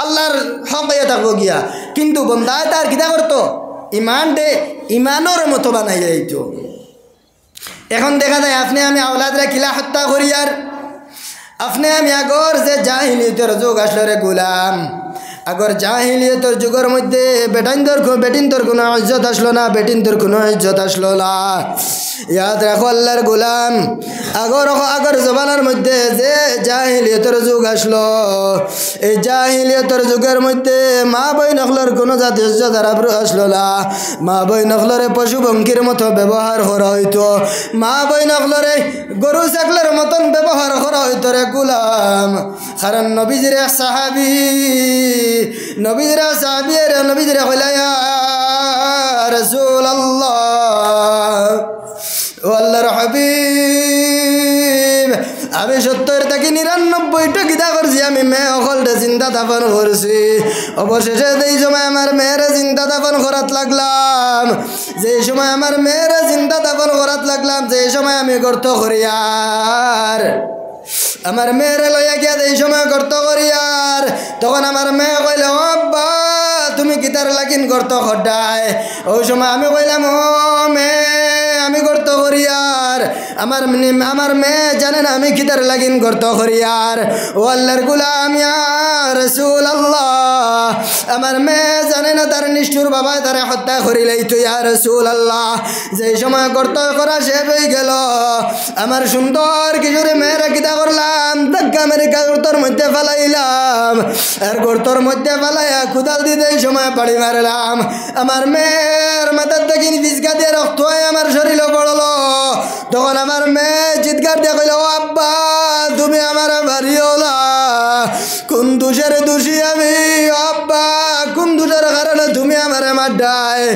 আল্লাহর হক হয়ে থাকবো গিয়া। কিন্তু বন্দায় তার কিতা করতো, ইমান দে ইমানোর মতো বানাই যাইত। এখন দেখা যায় আপনি আমি আওলাদরা কিলা হত্যা করি, আর আপনি আমি আগর যে জাহিলিয়তের যুগ আসলো রে গুলাম, আগর জাহিলিয়তের যুগের মধ্যে বেটিনদের কোনো ইজ্জত আসলো না, বেটিনদের কোনো ইজ্জত আসলো না। ইয়াদ রাখো আল্লাহর গোলাম, আগর জমানার মধ্যে যে জাহিলিয়তের যুগ আসলো, এই জাহিলিয়তের যুগের মধ্যে মা বই নকলের কোনো জাতীয় ইজ্জত আর আবরু আসলো না। মা বই নকলরে পশু পঙ্খির মতো ব্যবহার করা হইতো, মা বই নকলরে গরু ছাগলের মতন ব্যবহার করা হইতো রে গোলাম। কারণ নবীজির সাহাবি নবীজিরা কইলা ইয়া রাসূলুল্লাহ, ও আল্লাহর হাবিব, আমি 70 থেকে 99টা গীতা করছি, আমি মেয়ে অকলটা চিন্তা দাপন করছি। অবশেষে যেই সময় আমার মেয়েরে চিন্তা দাপন করাত লাগলাম, যেই সময় আমার মেয়েরে চিন্তা দাপন করাত লাগলাম, যেই সময় আমি গর্ত করিয়ার আমার মেয়েরে লইয়া গিয়া এই সময় গর্ত করিয়ার, তখন আমার মেয়ে কইল ও আব্বা তুমি গীতার লাগিন গর্ত খড্ডায়। ওই সময় আমি কইলাম ও মেয়ে আমি গর্ত করিয়ার, আমার মেয়ে জানে না আমি গীতার লাগিন গর্ত করিয়ার। ও আল্লাহর গোলাম ইয়া রাসূলুল্লাহ, আমার মেয়ে জানে না তার নিষ্ঠুর বাবা তারে হত্যা করিলেই তো ইয়া রাসূলুল্লাহ। যেই সময় গর্ত করা শেষ হয়ে গেল, আমার সুন্দর কিশোরী মেয়েরা গীতা করলাম ধাক্কা মেরে গর্তর মধ্যে ফেলাইলাম, আর গর্তর মধ্যে ফেলাইয়া কুদাল দিতে এই সময় বাড়ি মারলাম। আমার মেয়ের মাথার থেকে পিচকা দিয়ে রক্ত হয়ে আমার শরীরে পড়লো। তখন আমার মেয়ে চিৎকার দিয়ে কইল ও আব্বা তুমি আমার মারিও না, কোন দোষের দোষী আমি আব্বা, কোন দোষের কারণে তুমি আমার মারডায়?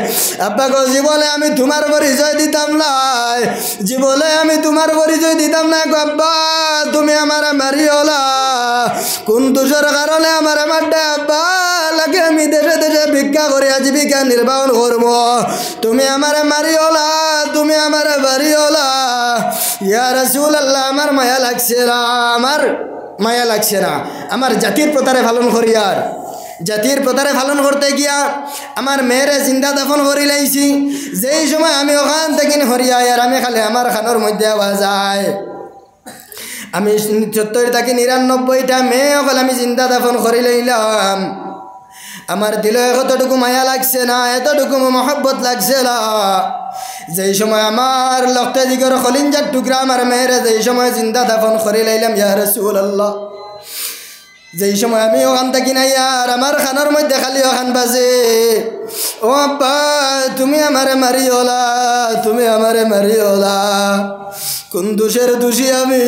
আব্বা গো জীবনে আমি তোমার পরিচয় দিতাম না, জীবনে আমি তোমার পরিচয় দিতাম না গো আব্বা, তুমি আমার মারিও না, কোন দোষের কারণে আমার মারডায়? আব্বা লাগে আমি দেশে দেশে ভিক্ষা করে জীবিকা নির্বাহ করব, তুমি আমার মারিও না, তুমি আমার মারিও না। ইয়া রাসূলুল্লাহ আমার মায়া লাগছে না, আমার মায়া লাগছে না। আমার জাতির প্রতারে পালন করিয়ার, জাতির প্রতারে পালন করতে গিয়া আমার মেয়েরে জিন্দা দাফন করি লাইছি। যেই সময় আমি ওখান থেকে হরিয়াই আর আমি খালি আমার খানোর মধ্যে আওয়াজ যায়, আমি 70 থেকে 99টা মেয়ে ওখানে আমি জিন্দা দাফন করি লইলাম। আমার দিলে এতটুকু মায়া লাগছে না, এতটুকু মহব্বত লাগছে না। যেই সময় আমার লক্তে দিগর খলিঞ্জার টুকরা আমার মেয়েরে যেই সময় জিন্দা দাফন করে লাইলাম ইয়া রাসূলুল্লাহ, যেই সময় আমি ওখান থাকি নাই আর আমার খানোর মধ্যে খালি ওখান বাজে ও আব্বা তুমি আমারে মারিওলা, তুমি আমারে মারিওলা, কোন দোষের দোষী আমি,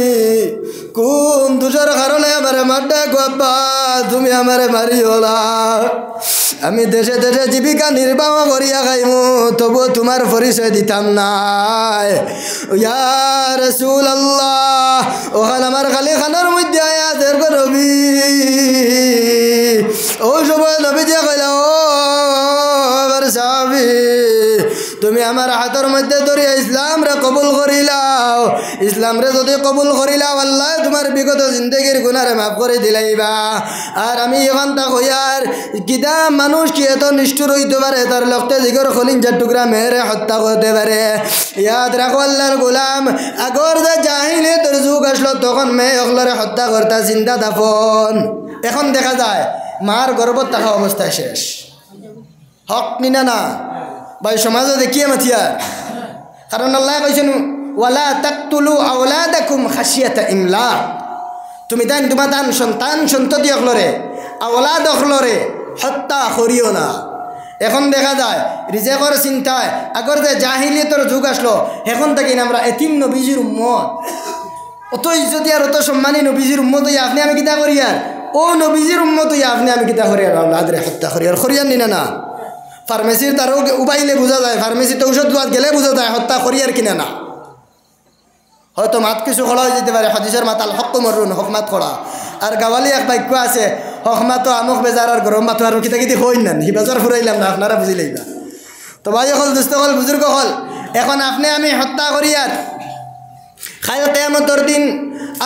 কোন দোষের কারণে আমার মারডা গো আব্বা তুমি আমারে মারিওলা। আমি দেশে দেশে জীবিকা নির্বাহ করিয়া খাইমু, তবু তোমার পরিচয় দিতাম না। ইয়া রাসূলুল্লাহ ওখান আমার খালি খানোর মধ্যে আয়া দেড় নবী, ওই সময় নবী যে কইলা ও আমার সাহাবী তুমি আমার হাতের মধ্যে ধরিয়া ইসলাম রে কবুল করিলাও, ইসলাম রে যদি কবুল করিলাও আল্লাহ তোমার বিগত জিন্দগির গুনারে মাফ করে দিলাইবা। আর আমি এখন তা হইয়ার কিতা মানুষ কি এত নিষ্ঠুর হইতে পারে, তার লক্তে জিগর খলিঞ্জার টুকরা মেয়েরে হত্যা করতে পারে? ইয়াদ রাখো আল্লাহর গোলাম, আগর যে জাহিলিয়তের যুগ আসলো তখন মেয়ে অকলরে হত্যা করতা জিন্দা দাফন। এখন দেখা যায় মার গর্ভত থাকা অবস্থায় শেষ, হক নিনা না ভাই সমাজে দেখিয়ে মাথিয়ার। কারণ আল্লাহ কইছেন ওয়ালা তাকতুলু আওলাদাকুম খাশিয়াতা ইমলাক, তুমি তাই তোমার তান সন্তান সন্ততি অকলরে আওলাদ অকলরে হত্যা করিও না। এখন দেখা যায় রিজেকর চিন্তায় আগর যে জাহিলিয়তের যুগ আসলো, এখন থেকে আমরা এতিম নবীজির উম্মত, অত ইজ্জতি আর অত সম্মানী নবীজির উম্মত হইয়া আপনি আমি কিতা করি আর, ও নবীজির উম্মত হইয়া আপনি আমি কিতা করি আর আল্লাহরে হত্যা করি আর করিয়ার নিনা না। ফার্মেসির তারও উবাইলে বোঝা যায়, ফার্মেসিতে ঔষধ লোয়ার গেলে বোঝা যায় হত্যা করি আর কিনা না। হয়তো মাত কিছু খোলা হয়ে যেতে পারে, হাদিসের মাতাল হক মরুন হক মাত খোলা। আর গাওয়ালি এক বাক্য আছে হক মাতো আমুক বেজার আর গরম মাতো আর কিতা কিতি হই না, হি বেজার ফুরাইলাম না, আপনারা বুঝি লইবা। তো ভাই হল দুস্থ হল বুজুর্গ হল, এখন আপনি আমি হত্যা করি আর খাই কিয়ামতের দিন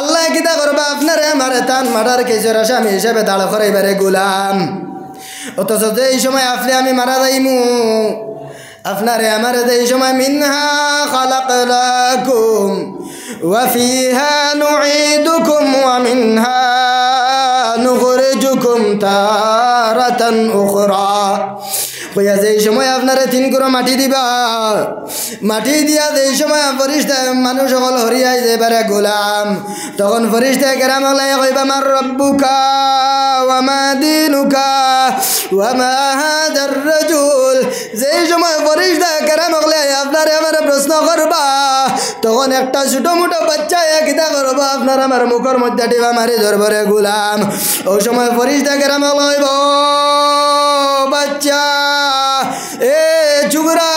আল্লাহ কিতা করবা আপনারে আমারে তান মারার কেসের আসামি হিসাবে দাঁড় করাইবারে গোলাম। অথচ যে এই সময় আপনি আমি মারা যাইমু, আপনারে আমারে যে এই সময় মিনহা খালাকনাকুম ওয়া ফিহা নুঈদুকুম ওয়া মিনহা নুখরিজুকুম তারাতান উখরা কইয়া যেই সময় আপনারে 3 গুঁড়ো মাটি দিবা মাটি দিয়া যেই সময় ফেরেশতা মানুষ সকল হরিয়াই যাইবারে গোলাম তখন ফেরেশতা কেরাম হলাই কইবা মার রব্বুকা ওয়া মা দীনুকা ওয়া মা হাদার রাজুল যেই সময় ফেরেশতা কেরাম হলাই আপনারে আমার প্রশ্ন করবা তখন একটা ছোট মোটো বাচ্চা কিতা করবা আপনার আমার মুখের মধ্যে টিপা মারি ধরবরে গোলাম ওই সময় ফেরেশতা কেরাম হলাইব বাচ্চা এ চুগরা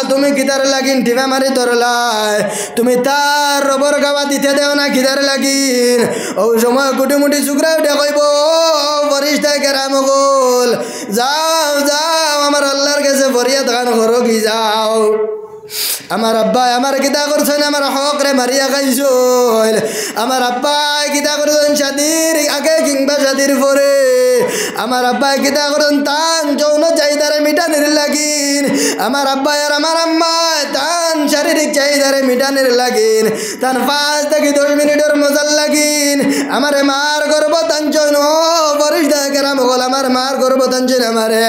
তুমি কিতার লাগিন টিপা মারি ধরলাই তুমি তার রবর গাওয়া দিতে দেও না কিতার লাগিন ওই সময় কুটিমুটি চুগরা উঠে কইব ফেরেশতা কেরাম গোল যাও যাও আমার আল্লাহর কাছে ফরিয়াদ গান করো কি যাও আমার আব্বা আমার কিতা করছেন আমার হক রে মারিয়া খাইছল আমার আব্বা কিতা করছেন শাদির আগে কিংবা শাদির পরে আমার আব্বা কিতা করেন তান যৌন চাহিদারে মিটানির লাগিন আমার আব্বা আর আমার আম্মা তান শারীরিক চাহিদারে মিটানির লাগিন তান 5 থেকে 10 মিনিটের মজার লাগিন আমার মার গর্ব তাঞ্চন ফেরেশতা কেরাম বল আমার মার গর্ব তাঞ্চন আমারে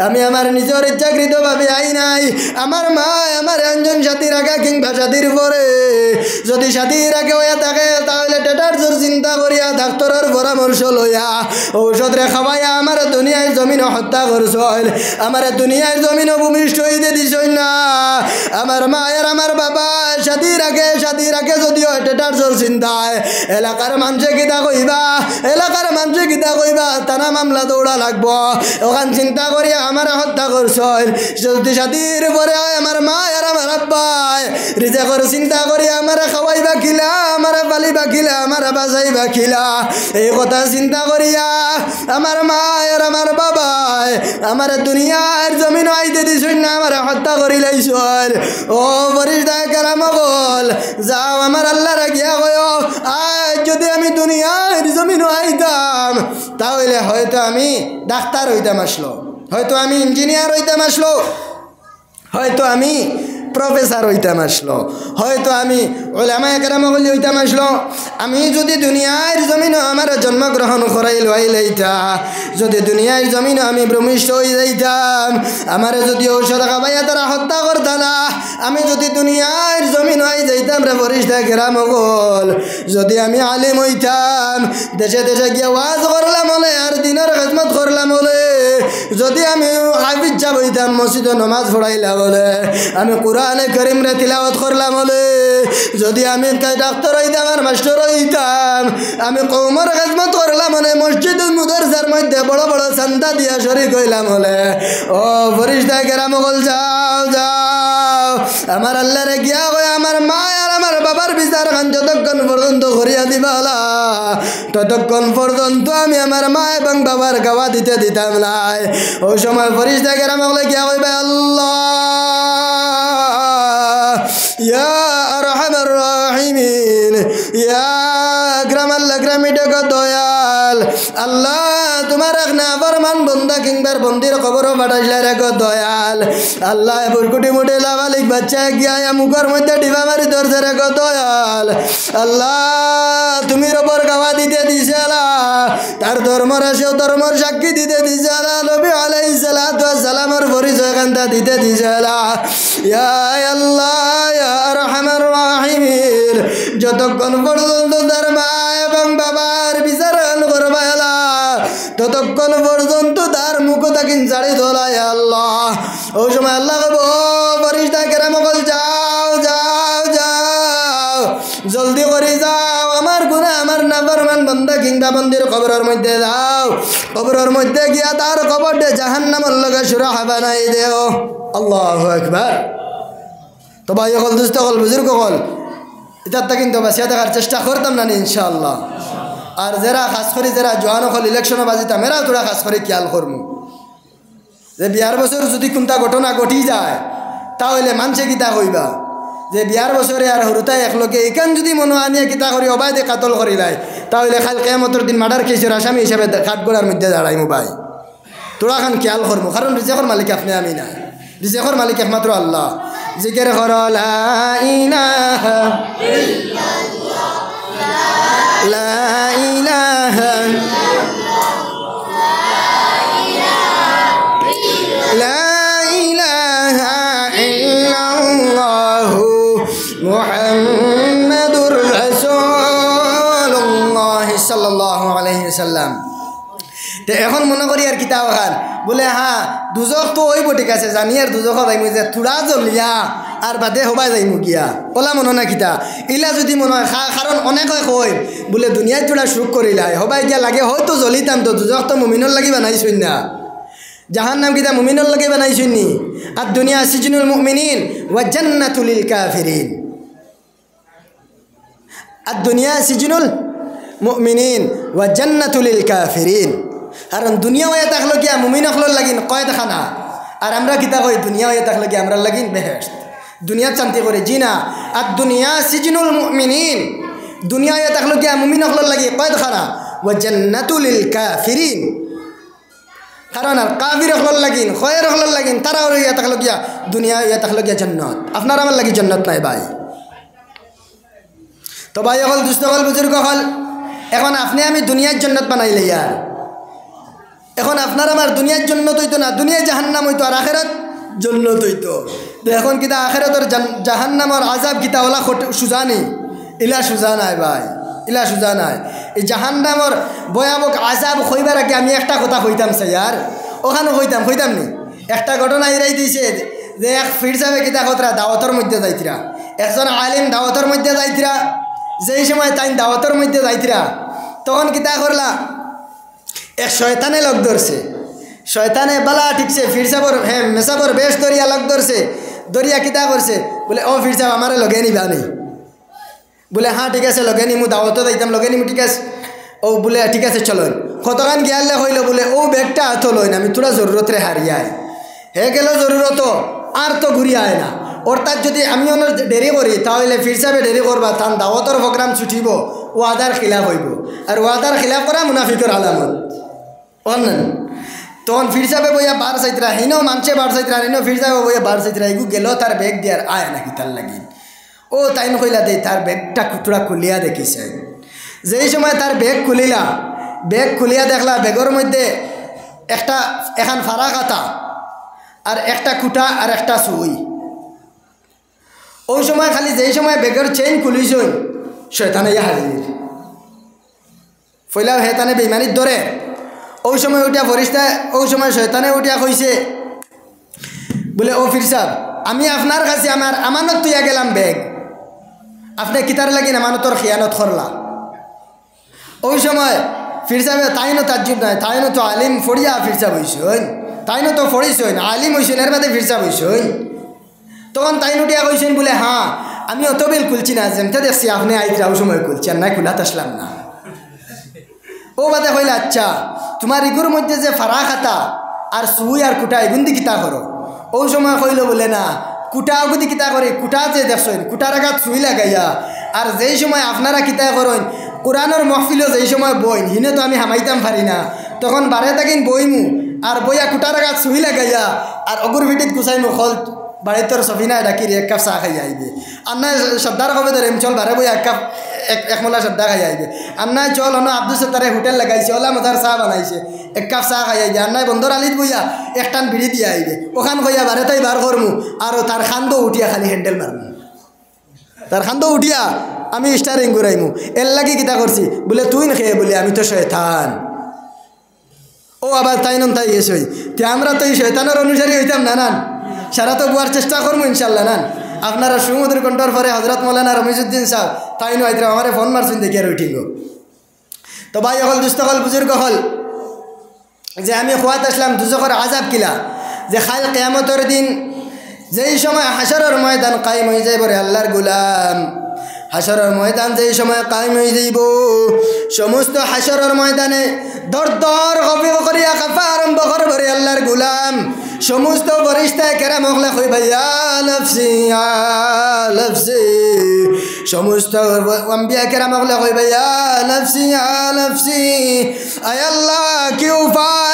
আমি আমার নিজের ইচ্ছাকৃত ভাবে আই নাই আমার মা আমার একজন সাথীর আগে কিংবা সাথীর পরে যদি সাথীর আগে হইয়া থাকে তাহলে টেটার জোর চিন্তা করিয়া ডাক্তারের পরামর্শ লইয়া ঔষধ রে খাওয়াইয়া আমার দুনিয়ার জমিন হত্যা করছল আমার দুনিয়ার জমিন ভূমিষ্ঠ হইতে দিছই না আমার মা আর আমার বাবা সাথীর আগে যদিও টেটার জোর চিন্তায় এলাকার মানুষে কিতা কইবা তানা মামলা দৌড়া লাগবো ওখান চিন্তা করিয়া আমার হত্যা করছল যদি সাথীর পরে আমার মা আর আমার আব্বাই রিজেকর চিন্তা করিয়া আমার খাওয়াইবা খিলা আমার পালিবা খিলা আমার বাঁচাইবা খিলা এই কথা চিন্তা করিয়া আমার মা আর আমার বাবাই আমার দুনিয়ার জমিন আইতে দিছই না আমার হত্যা করি লাইছল ও ফেরেশতা কেরাম বল যাও আমার আল্লাহ রাখিয়া কয়ো আজ যদি আমি দুনিয়ার জমিন আইতাম তাহলে হয়তো আমি ডাক্তার হইতাম আসলো হয়তো আমি ইঞ্জিনিয়ার হইতাম আসলো হয়তো আমি প্রফেসর হইতাম আসলো হয়তো আমি উলামায়ে কেরাম হইতাম আসলো আমি যদি দুনিয়ার জমিন আমার জন্মগ্রহণ করাই লইতা যদি দুনিয়ার জমিন আমি ভ্রমিষ্ঠ হয়ে যাইতাম আমার যদি ঔষধ খাবাইয়া তারা হত্যা করতা না আমি যদি দুনিয়ার জমিন হয়ে যাইতাম রে ফেরেশতা কেরাম বল যদি আমি আলিম হইতাম দেশে দেশে গিয়ে ওয়াজ করলাম বলে আর দিনের খিদমত করলাম বলে যদি আমি হাফিজ সাহেব হইতাম মসজিদে নামাজ পড়াইলাম বলে আমি কোরআনে কারীম রে তিলাওয়াত করলাম বলে যদি আমি ডাক্তার হইতাম আর মাস্টার হইতাম আমি কওমের খিদমত করলাম মানে মসজিদুল মুদারসার মধ্যে বড় বড় চান্দা দিয়া শরীক হইলাম বলে ও ফেরেশতা কেরাম বল যাও যাও আমার আল্লাহ রে গিয়া কয় আমার মা আর আমার বাবার বিচার খান যতক্ষণ পর্যন্ত করিয়া দিবা ততক্ষণ পর্যন্ত আমি আমার মা এবং বাবার গাওয়া দিতে দিতাম না ওই সময় ফেরেশতা কেরাম বলে গিয়া কইবে আল্লাহ ইয়া আরহামার রাহিমিন ইয়া আকরামাল আকরামিন দয়াল আল্লাহ তোমার এক নাফরমান বান্দা কিংবার বন্দির খবর পাঠাইলা রে দয়াল আল্লাহ বুরকুটি মুটে লাবালিক বাচ্চা গিয়া মুখের মধ্যে ডিবা মারি ধরছে রে দয়াল আল্লাহ তুমি রবর গাওয়া দিতে দিছালা তার ধর্মর সেও ধর্মর সাক্ষী দিতে দিছালা নবী আলাইহিস সালাতু ওয়াস সালামের পরিচয় কান্তা দিতে দিছালা ইয়া আল্লাহ ইয়া আরহামার রাহিমিন যতক্ষণ পর্যন্ত তার মা এবং বাবার বিচার করবা ততক্ষণ পর্যন্ত তার মুখ তাকিন ছাড়ি ধোলায় আল্লাহ ওই সময় আল্লাহ ফেরেশতা কেরাম বল যাও যাও যাও জলদি করে যাও আমার গুনাহ আমার নাফরমান বান্দা কিংবা বন্দির কবরের মধ্যে যাও কবরের মধ্যে গিয়া তার কবরটা জাহান্নামের লগে সুরাহা বানাই দেও আল্লাহু আকবার তো ভাই হল দুষ্ট হল বুজুর্গ হল এটা কিন্তু বাঁচিয়ে থাকার চেষ্টা করতাম না ইনশাআল্লাহ আর যারা খাস করে যারা জোয়ান হল ইলেকশনে বাজিতাম এরা তোরা খাস করে খেয়াল করমু যে বিয়ার বছর যদি কোনটা ঘটনা ঘটি যায় তাহলে মানুষে কিতা কইবা যে বিয়ার বছরে আর হরুতাই একলগে এইখান যদি মনে আনিয়া কিতা করি অবাধে কাতল করি দেয় তাহলে খাল কিয়ামতের দিন মার্ডার কেসের আসামি হিসাবে কাঠগড়ার মধ্যে দাঁড়াইমু ভাই তোরা খান খেয়াল করমু কারণ রিজেকর মালিক আপনি আমি না রিজেকর মালিক একমাত্র আল্লাহ জিকির কর লা ইলাহা ইল্লাল্লাহ লা ইলাহা ইল্লাল্লাহ সাল্লাম। তো এখন মনে করি আর কিতাব খান বলে হ্যাঁ দুজক তো ওই ঠিক আছে জানি আর দুজক যাইমু যে থোড়া জ্বলিয়া আর বাদে হবাই যাইমু গিয়া কলা মনে না কিতা ইলা যদি মনে হয় কারণ অনেক কয় বলে দুনিয়ায় তোরা সুখ করিলাই হবাই গিয়া লাগে হয়তো জ্বলিতাম তো দুজক তো মুমিনের লাগি বানাইছই না জাহান্নাম কিতা মুমিনের লাগি বানাইছই নি আর দুনিয়া সিজনুল মুমিনিন ওয়া জান্নাতুল লিল কাফিরিন আর দুনিয়া সিজনুল মুমিনিন ওয়া জান্নাতুল লিল কাফিরিন কারণ দুনিয়া হয়ে থাকলো গিয়া মুমিন হকলর লাগিন কয়েদখানা আর আমরা কিতা কই দুনিয়া হয়ে থাকলো গিয়া আমরা লাগিন বেহেশত দুনিয়া শান্তি করে জি না আর দুনিয়া সিজনুল মুমিনিন দুনিয়া হয়ে থাকলো গিয়া মুমিন হকলর লাগি কয়েদখানা ওয়া জান্নাতুল লিল কাফিরিন কারণ আর কাফির হকলর লাগিন খয়ের হকলর লাগিন তারা হয়ে থাকলো গিয়া দুনিয়া হয়ে থাকলো গিয়া জান্নাত আপনার আমার লাগি জান্নাত নাই ভাই তো ভাই হল দুস্থ হল বুজুর্গ হল এখন আপনি আমি দুনিয়ার জান্নাত বানাইলে ইয়ার এখন আপনার আমার দুনিয়ার জান্নাত হইতো না দুনিয়া জাহান্নাম হইতো আর আখিরাত জান্নাত হইতো তো এখন কিতা আখিরাতের জাহান্নামের আযাব কিতা ওলা সুজা নেই ইলা সুজা নাই ভাই ইলা সুজা নাই এই জাহান্নামের ভয়াবহ আযাব হইবার আগে আমি একটা কথা কইতাম স্যার ওখানে কইতাম নি একটা ঘটনা এরাই দিয়েছে যে এক ফির সাহেব কিতা কতরা দাওয়াতের মধ্যে যাইতিরা একজন আলিম দাওয়াতের মধ্যে যাইতিরা যেই সময় তাই দাওয়াতের মধ্যে যাইতিরা তখন কিতা করলা এক শয়তানে লগ ধরছে শয়তানে বালা ঠিকছে ফির সাহেবর হ্যাঁ মেসাবর বেশ দরিয়া লগ ধরছে দরিয়া কিতা করছে বলে ও ফির সাহেব আমারে লগে নিবা নেই বলে হ্যাঁ ঠিক আছে লগে নিমু দাওয়াত যাইতাম লগে নিমু ঠিক আছে ও বলে ঠিক আছে চলো কতক্ষণ গিয়ালে হইল বলে ও ব্যাগটা হাত লইন আমি তোরা জরুরতরে হারিয়ায় হে গেল জরুরত আর তো ঘুরিয়ে আয় না অর্থাৎ যদি আমি ওনার দেরি করি তাহলে ফির সাহেবে দেরি করবা তান দাওয়াতর প্রোগ্রাম ছুটিব ওয়াদার খিলাফ হইব আর ওয়াদার খিলাফ করা মুনাফিকর আলামত অন্যান তখন ফির সাহেবে বইয়া বার চাইতরা হেনও মানছে বার চাইতরা হেনও ফির সাহেবে বইয়া বার চাইতরা এগু গেল তার ব্যাগ দিয়ার আয় নাকি তার লাগি ও তাই নকইলা দেই তার ব্যাগটা কুটুরা খুলিয়া দেখিছে যেই সময় তার ব্যাগ খুলিয়া দেখলা ব্যাগের মধ্যে এখন ফাড়া কাটা আর একটা কুটা আর একটা সুই ওই সময় খালি যেই সময় ব্যাগের চেইন খুলিছ শয়তানে হাজির ফইলা হেতানে বেইমানির ধরে ওই সময় উঠিয়া ফরিস্তা ওই সময় শয়তানে উঠিয়া কইছে বলে ও ফির সাহেব আমি আপনার কাছে আমার আমানত তুইয়া গেলাম ব্যাগ আপনি কিতার লাগিন আমানতর খিয়ানত করলা ওই সময় ফির সাহেব তাইনও তাজ্জুব নাই তাইনও তো আলিম ফড়িয়া ফির সাহেব হইসইন তাইনও তো ফড়িসইন আলিম হইসইন এর বাদে ফির সাহেব হইসইন তখন তাই উঠিয়া কইসইন বলে হ্যাঁ আমি অত বেল খুলছি না যেমতে দেখছি আপনি আইতরা ওই সময় খুলছি আর নাই খুলাত আসলাম না ও বাদে কইলে আচ্ছা তোমার ইগুর মধ্যে যে ফাড়া খাতা আর সুই আর কুটা এগুন দি কিতা করো ওই সময় কইল বলে না কুটা অগুদি কিতা করে কুটা যে দেখছেন কুটার আঘাত সুই লাগাইয়া আর যেই সময় আপনারা কিতা করেন কোরআনের মহফিলও যেই সময় বইন হিনে তো আমি হামাইতাম পারি না তখন বারে তাকিন বইমু আর বইয়া কুটার আঘাত সুই লাগাইয়া আর অগুর ভিটিত গুছাইমু খল বাড়ির তোর সফিনায় ডাকি এক কাপ চাহ খাই আইবে আর নাই শ্রদ্ধার কবে ধরে চল বারে বই এক মোলা শ্রদ্ধা খাই আইবে আর নাই চল অন্য আব্দুল সত্তারে হোটেল লাগাইছে ওলা মজার চাহ বানাইছে এক কাপ চাহ খাই আইবে আর নাই বন্ধর আলিত বইয়া একটান বিড়ি দিয়ে আইবে ওখান কইয়া বারে তাই বার করমু আর তার খান্দো উঠিয়া খালি হ্যান্ডেল মারমু তার খান্দো উঠিয়া আমি স্টারিং ঘুরাইমু এর লাগি কিতা করছি বলে তুই না খেয়ে বলে আমি তো শয়তান ও আবার তাই নন তাই এসই তে আমরা তো এই শয়তানের অনুসারী হইতাম না নান সারা তো বুয়ার চেষ্টা করবো ইনশাল্লাহ নান আপনারা সুমধুর কণ্ঠর পরে হজরত মৌলানা রমিজুদ্দিন সাহেব তাই নয় আমার ফোন মারছেন দেখি আর উঠিব তো ভাই হল দুস্থ হল বুজুর্গ হল যে আমি খোয়াত আসলাম দুজখর আজাব কিলা যে খাল কেয়ামতের দিন যেই সময় হাসরের ময়দান কায়েম হয়ে যাইব রে আল্লাহর গুলাম হাসরের ময়দান যেই সময় কায়েম হয়ে যাইব সমস্ত হাসরের ময়দানে দর দর করিয়া কাফা আরম্ভ করব রে আল্লাহর গুলাম সমস্ত ফেরেশতায়ে কেরাম হলে কইবা ইয়া নাফসি ইয়া নাফসি সমস্ত আম্বিয়া কেরাম হলে কইবা ইয়া নাফসি ইয়া নাফসি আয় আল্লাহ কি উপায়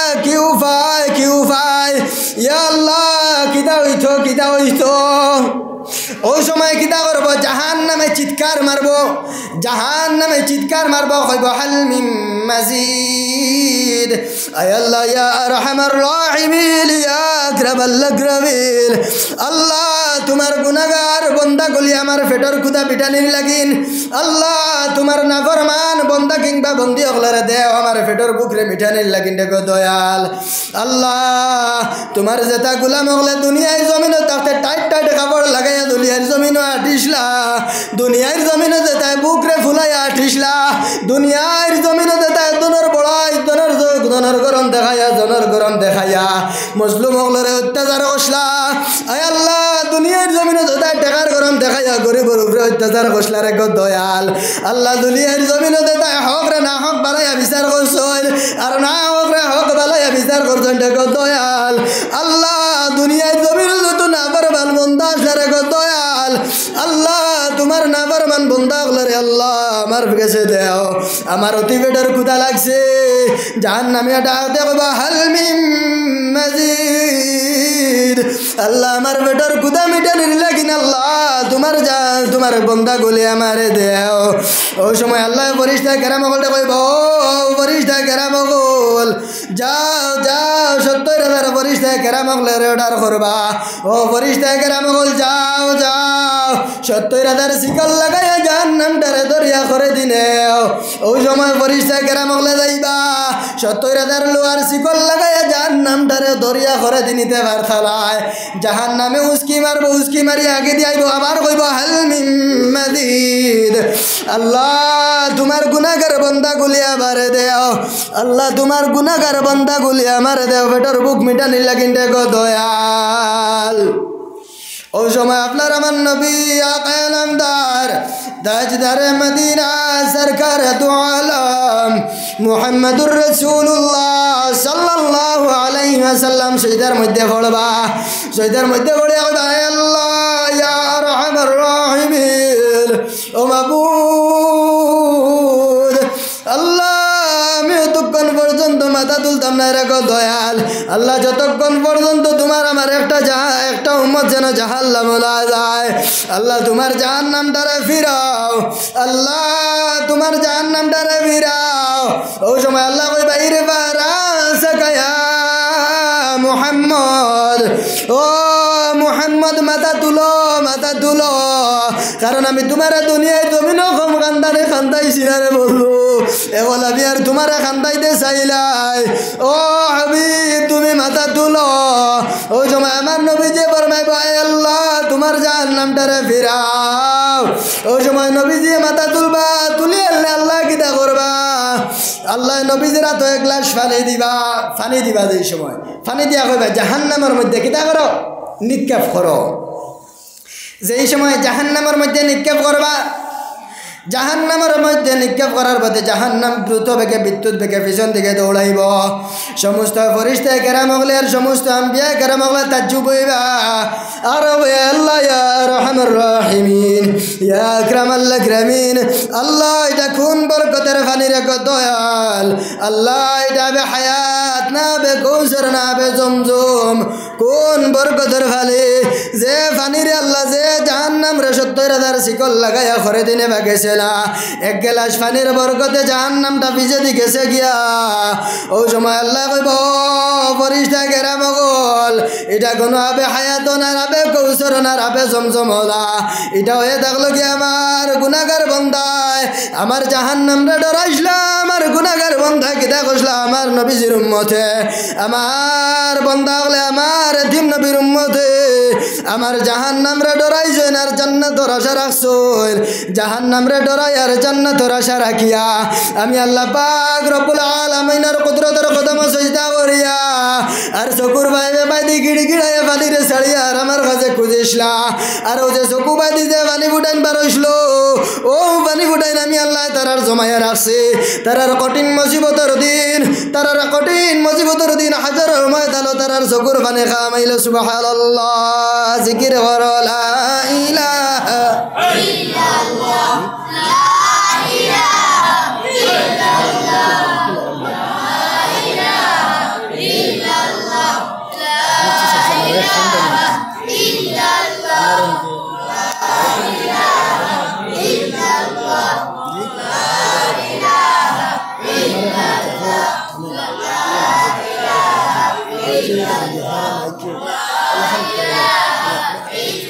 ইয়া আল্লাহ কিদা হইতো ওই সময় কিতা করব জাহান্নামে চিৎকার মারব কইব হাল মিন মাজিদ আয় আল্লাহ ইয়া আরহামার রাহিমিন ইয়া আকরামাল আকরামিন আল্লাহ তোমার গুনাহগার বন্দাগুলি আমার পেটর ক্ষুধা পিটানির লাগিন আল্লাহ তোমার নাফরমান বন্দা কিংবা বন্দি হলরে দেও আমার পেটর বুকরে মিঠানির লাগিন দেখো দয়াল আল্লাহ তোমার যেটা গুলাম হলে দুনিয়ায় জমিনে তাতে টাইট টাইট কাপড় লাগাইয়া দুনিয়ার জমিনও আটিসলা দুনিয়ার জমিনে যেটা বুকরে ফুলাইয়া আটিসলা দুনিয়ার জমিনে যেটা দনের বড়াই দনের গরম দেখাইয়া জনের গরম দেখাইয়া মুসলিম হলরে অত্যাচার কষলা আয় আল্লাহ দুনিয়ার জমিনে যেটা টাকার গরম দেখাইয়া গরিবের উপরে অত্যাচার কষলা রে দয়াল আল্লাহ দুনিয়ার জমিনে যেটা হক রে না হক বাড়াইয়া বিচার করছই আর না হক রে হক বাড়াইয়া বিচার করছেন দেখো দয়াল আল্লাহ দুনিয়ার জমিনে যত না পারবান বন্দা আসলে রে দয়াল আল্লাহ তোমার না পারবান বন্দা হলে আল্লাহ আমার কাছে দেও আমার অতি পেটের ক্ষুধা লাগছে জাহান্নামে ডাক দেখবা হালমিম মাজিদ আল্লাহ আমার পেটের ক্ষুধা মিটানির লাগিন আল্লাহ তোমার বন্দা গুলি আমারে দেও ওই সময় আল্লাহ ফরিস্তা কেরাম বলতে কইব ফরিস্তা কেরাম বল যাও যাও 70,000 ফরিস্তা কেরাম অর্ডার করবা ও ফরিস্তা কেরাম বল যাও যাও 70,000 শিকল লাগাইয়া জাহান্নামটারে দরিয়া করে দিনে ওই সময় ফরিস্তা কেরাম যাইবা 70,000 লোহার শিকল লাগাইয়া জাহান্নামটারে দরিয়া করে দিনিতে পারতালায় জাহান্নামে উস্কি মারবো উস্কি মারি আগে দিয়াইব আবার কইব হাল মিন মাজিদ আল্লাহ তোমার গুনাহগার বান্দা গুলি আমারে দেও আল্লাহ তোমার গুনাহগার বান্দা গুলি আমারে দেও পেটর বুক মিটানি লাগিন দেখো দয়াল ওই সময় আপনার আমার নবী আকায়ে নামদার তাজদারে মদিনা সরকার দু আলম মুহাম্মদুর রাসূলুল্লাহ সাল্লাল্লাহু আলাইহি ওয়াসাল্লাম সৈদার মধ্যে পড়বা সৈদার মধ্যে পড়ে আল্লাহ ইয়া আরহামার রাহিমিন ও মাবুদ আল্লাহ আমি যতক্ষণ পর্যন্ত মাথা তুলতাম না রেখো দয়াল আল্লাহ যতক্ষণ পর্যন্ত তোমার আমার একটা উম্মত যেন জাহান্নামে না যায় আল্লাহ তোমার জাহান্নামটারে ফিরাও আল্লাহ তোমার জাহান্নামটারে ফিরাও ওই সময় আল্লাহ কই বাইরে বারাসাকায়া মুহাম্মদ ও মুহাম্মদ মাথা তুলো কারণ আমি তোমার দুনিয়ায় জমিন কম কান্দারে কান্দাইছি না রে বলবো এখন আমি আর তোমার কান্দাইতে চাইলাই ও হাবিব তুমি মাথা তুলো ওই সময় আমার নবী যে ফরমাইব আল্লাহ তোমার জাহান্নামটারে ফিরাও ওই সময় নবীজি মাথা তুলবা তুলি আল্লাহ কিটা করবা আল্লাহ নবীজির তো এক গ্লাস পানি দিবা যেই সময় পানি দিয়া কইবা জাহান্নামের মধ্যে কিটা করো নিক্ষেপ করো যেই সময় জাহান্নামের মধ্যে নিক্ষেপ করবা জাহান্নামের মধ্যে নিক্ষেপ করার পথে জাহান্নাম দ্রুত বেগে বিদ্যুৎ বেগে পিছন দিকে দৌড়াইব সমস্ত ফরিস্তা কেরাম হলে আর সমস্ত আম্বিয়া কেরাম হলে তাজ্জুব হইবা আর আল্লাহ ইয়া রহমান রহিমিন ইয়া আকরামাল আকরামিন আল্লাহ এটা কোন বরকতের পানি রে দয়াল আল্লাহ এটা বে হায়াত না বে কৌসর না বে জমজম কোন বরকতের পানি যে পানি রে আল্লাহ যে জাহান্নাম রে 70,000 শিকল লাগাইয়া করে দিনে বাগেছে এক গ্লাস পানির বরকতে জাহান্নামটা ভিজে দি গেছে গিয়া ওই সময় আল্লাহ কইব ফরিস্তা কেরাম বল এটা কোনো আবে হায়াত না আবে কৌসর না আবে জমজম হলা এটা হয়ে থাকলো কি আমার গুনাহগার বান্দায় আমার জাহান্নামরে ডরাইছলা আমার গুনাহগার বান্দা কিতা কইছলা আমার নবীজির উম্মতে আমার বান্দা হলে আমার এতিম নবীর উম্মতে আমার জাহান্নামরে ডরাইছেন আর জান্নাতের আশা রাখছেন জাহান্নামরে ডরাই আর জান্নাতের আশা রাখিয়া আমি আল্লাহ পাক রব্বুল আলামিনের কুদরতের কদমে সিজদা করিয়া আর চকুর বাইবে বাইদি গিড়গিড়াইয়া পানিরে ছাড়িয়া আর আমার কাছে খুঁজিসলা আর ও যে চকু বাইদি যে পানি ফুটাইন বারইছিল ও পানি ফুটাইন আমি আল্লাহ তারার জমাইয়া রাখছি তারার কঠিন মুসিবতের দিন হাজারের ময়দানো তারার চকুর পানি খামাইল সুবহানাল্লাহ জিকির কর লা ইলাহা ইল্লাল্লাহ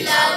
La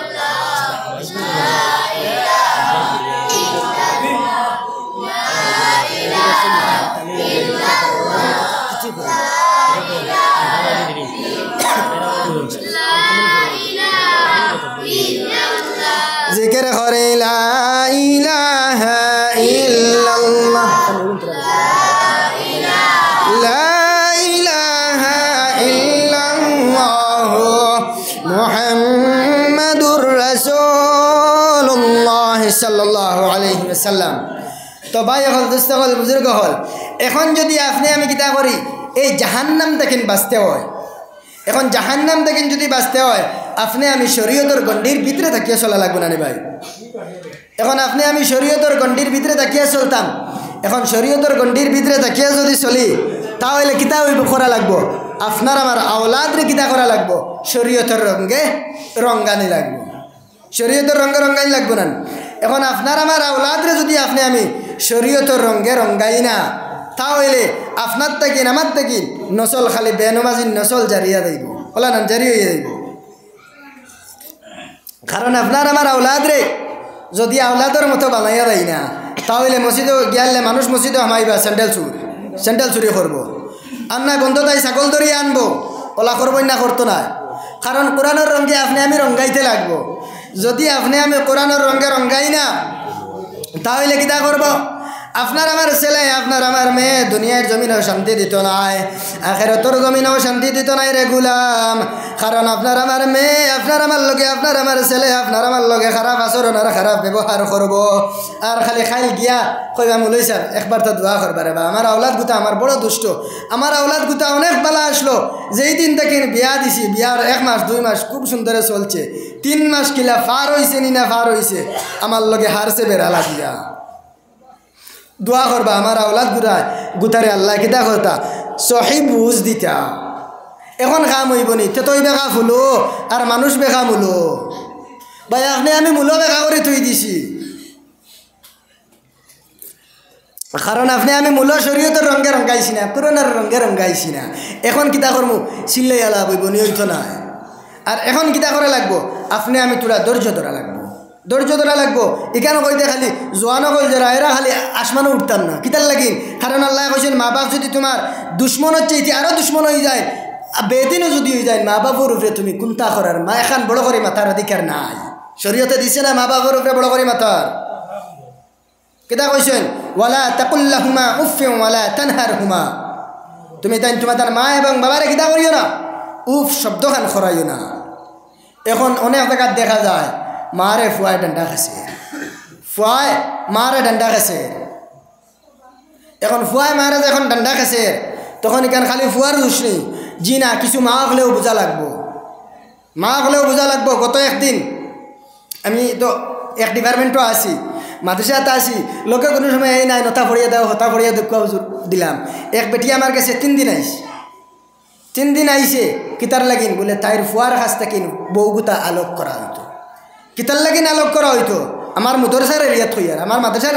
সাল্লাল্লাহু আলাইহি ওয়াসাল্লাম। তো ভাই হল দোস্ত হল বুজুর্গ হল, এখন যদি আপনি আমি কিতা করি এই জাহান্নাম দেখেন বাঁচতে হয়, এখন জাহান্নাম দেখেন যদি বাঁচতে হয় আপনি আমি শরীয়তের গণ্ডির ভিতরে থাকিয়ে চলা লাগবে না ভাই। এখন আপনি আমি শরীয়তের গণ্ডির ভিতরে তাকিয়ে চলতাম, এখন শরীয়তের গণ্ডির ভিতরে তাকিয়ে যদি চলি তাহলে কিতা করা লাগবো, আপনার আমার আওলাদরে কিতা করা লাগবো, শরীয়তের রঙে রঙ্গানি লাগবো, শরীয়তের রঙে রঙ্গানি লাগবো না। এখন আপনার আমার আওলাদরে যদি আপনি আমি শরীয়তের রঙে রঙ্গাই না তাহলে আপনার তাকিন আমার তাকিন নসল খালি বেনমাজির নসল জারিয়া যাইব, ওলা না জারি হয়ে যাইব। কারণ আপনার আমার আওলাদরে যদি আওলাদের মতো বানাইয়া দেয় না তাহলে মসজিদে গিয়ালে মানুষ মসজিদে হামাইবা স্যান্ডেল চুরি করবো, আর নয় বন্ধ তাই ছাগল ধরিয়ে আনবো, ওলা করবই না করতো না। কারণ কোরআনের রঙে আপনি আমি রঙ্গাইতে লাগবো, যদি আপনি আমি কোরআনের রঙে রঙ্গাই না তাহলে কিতা করব, আপনার আমার ছেলে আপনার আমার মেয়ে দুনিয়ার জমিনেও শান্তি দিত নাই, আখিরাতের জমিনেও শান্তি দিত নাই রে গুলাম। কারণ আপনার আমার মেয়ে আপনার আমার লগে আপনার আমার ছেলে আপনার আমার লগে খারাপ আচরণ আর খারাপ ব্যবহার করব, আর খালি খাইল গিয়া কইবা মুলই স্যার একবার তো দোয়া করবারে বা আমার আওলাদ গুতা আমার বড় দুষ্ট, আমার আওলাদ গুতা অনেক বালা আসলো, যেই দিন থেকে বিয়া দিছি বিয়ার 1 মাস 2 মাস খুব সুন্দরে চলছে, 3 মাস কিলা ফার হইছে নি না ফার হইছে আমার লগে হারছে বেড়ালা দিয়া। দোয়া করবা আমার আওলাদ গুতারে আল্লাহ কিতা করতা সহি বুঝ দিতা। এখন কাম হইব নি তুই বেকা ফুলো আর মানুষ বেকা মূলো, ভাই আপনি আমি মূলো বেকা করে তুই দিছি, কারণ আপনি আমি মূল শরীয়তের রঙে রঙ্গাইছি না, কোরআনের রঙে রঙ্গাইছি না। এখন কিতা করবো চিল্লাই আলা বইব নি হইতো না। আর এখন কিতা করে লাগবো আপনি আমি তোরা ধৈর্য ধরা লাগবো, ধৈর্য ধরা লাগবো। এখানে কইতে খালি জোয়ানো কই যারা এরা খালি আসমানও উঠতাম না, কিতার লাগিন, কারণ আল্লাহ কইছেন মা বাপ যদি তোমার দুশ্মন হচ্ছে এটি আরও দুশ্মন হয়ে যায়, বেদিনও যদি হয়ে যায় মা বাপর উপরে তুমি কোনটা করার, মা এখন বড় করে মাথার অধিকার নাই, শরীয়তে দিছে না মা বাপর উপরে বড় করে মাথার। কিতা কইছেন ওয়ালা তাকুল্লাহুমা উফিন ওয়ালা তানহারহুমা, তুমি তাই তোমার তার মা এবং বাবারে কিতা করিও না উফ শব্দখান খরাইও না। এখন অনেক জায়গা দেখা যায় মারে ফুয়ায় ডান্ডা খাসে, ফুয়ায় মারে ডান্ডা খাসে। এখন ফুয়ায় মারে যখন ডান্ডা খাসে তখন এখানে খালি ফুয়ার দোষ নেই, জি না কিছু মা হলেও বোঝা লাগবো, মা হলেও বোঝা লাগবো। গত একদিন আমি তো এক ডিপার্টমেন্টও আছি, মাদ্রাসাতে আসি, লোকে কোনো সময় এই নাই নথা ফড়িয়ে দাও হতা ফড়িয়ে দুঃখ দিলাম। এক বেটি আমার কাছে 3 দিন আইস, 3 দিন আইসে কিতার লাগিন বলে তাইর ফুয়ার কাছ থেকে বউগুতা আলোক করা হইতো, কিতার লাগিন আলোক করা হইতো আমার মাদ্রাসার এরিয়াত হইয়ার, আমার মাদ্রাসার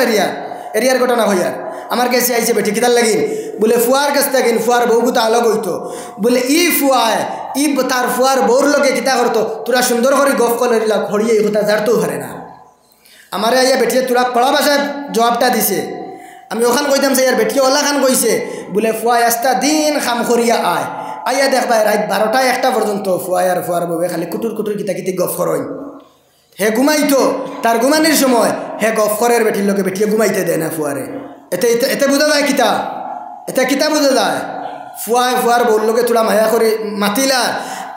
এরিয়ার ঘটনা হইয়ার আমার কাছে আইসে বেটি কিতার লাগিন বলে ফুয়ার কাছ থেকে ফুয়ার বউগুতা আলোক হইতো, বলে ই ফুয়ায় ই তার ফুয়ার বউর লোকে কিতা করতো তোরা সুন্দর করে গফ করে দিলা খড়িয়ে এই কথা জারতেও পারে না। আমারে আইয়া বেটিয়ে তোরা কড়া ভাষায় জবাবটা দিছে, আমি ওখান কইতাম সে আর বেটিয়ে ওলা খান কইছে বলে ফুয়ায় আস্তা দিন খাম করিয়া আয়, আইয়া দেখবা রাত 12টা 1টা পর্যন্ত ফুয়ায় আর ফুয়ার বউয়ে খালি কুটুর কুটুর কিতা কিতি গফ করইন। হে ঘুমাইতো, তার ঘুমানির সময় হে গফ করের বেটির লোকে বেটিয়ে ঘুমাইতে দেয় না ফুয়ারে। এতে এতে বোঝা যায় কিতা, এতে কিতা বোঝা যায় ফুয়ায় ফুয়ার বউর লোকে তোরা মায়া করে মাতিলা,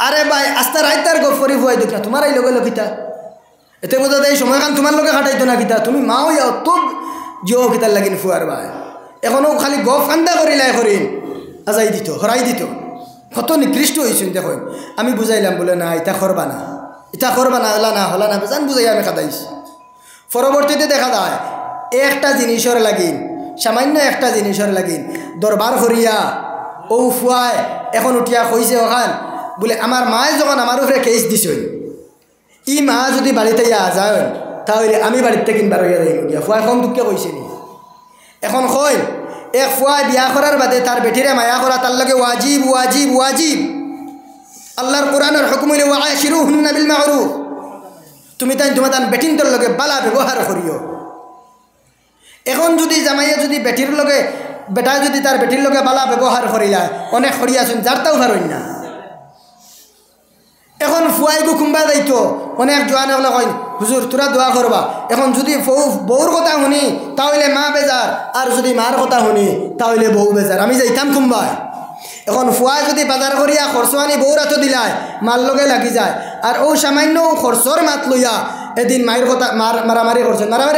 আরে ভাই আস্তা রাত তার গফ করি ফুয়াই দেখ না তোমার এই লগে কিতা, এতে বোঝা যায় সময় খান তোমার লোকে খাটাইতো না কিতা, তুমি মাও যাও তো জিও কিতার লাগিন ফুয়ার ভাই। এখনও খালি গফ আন্দা করিলাই করিন আজাই দিত হরাই দিত, কত নিকৃষ্ট হয়েছেন দেখুন। আমি বুঝাইলাম বলে না এটা করবা না, এটা করবা না, হলা না হলা না বেজান বুঝাই আমি খাটাইছি। পরবর্তীতে দেখা যায় একটা জিনিসের লাগিন, সামান্য একটা জিনিসের লাগিন দরবার করিয়া ও ফুয়ায় এখন উঠিয়া কইছে ওখান বলে আমার মায়ে যখন আমার উপরে কেস দিছই, ই মা যদি বাড়িতে ইয়া যায় তাহলে আমি বাড়িতে কিনবার হইয়া যাই গিয়া। ফুয়ায় কম দুঃখে কইছে নি, এখন কই এক ফুয়ায় বিয়া করার বাদে তার বেটিরে মায়া করা তার লগে ওয়াজিব ওয়াজিব ওয়াজিব। আল্লাহর কোরআনের হুকুম হইলে ওয়াশিরুহুন্না বিল মা'রুফ, তুমি তাই তোমার তার বেটিন তোর লগে বালা ব্যবহার করিও। এখন যদি জামাইয়া যদি বেটির লগে বেটা যদি তার বেটির লগে বালা ব্যবহার করিলা অনেক করিয়াছেন যার তাও পারইন না। এখন ফুয়াই গো কুম্বা যাইতো অনেক জোয়ানে বলে কইন হুজুর তোরা দোয়া করবা, এখন যদি বউর কথা শুনি তাহলে মা বেজার, আর যদি মার কথা শুনি তাহলে বউ বেজার, আমি যাইতাম কুম্বায়। এখন ফুয়া যদি বাজার করিয়া খরচ আনি বউর হাতে দিলায় মার লগে লাগি যায়, আর ও সামান্য খরচর মাত লইয়া এদিন মায়ের কথা মারামারি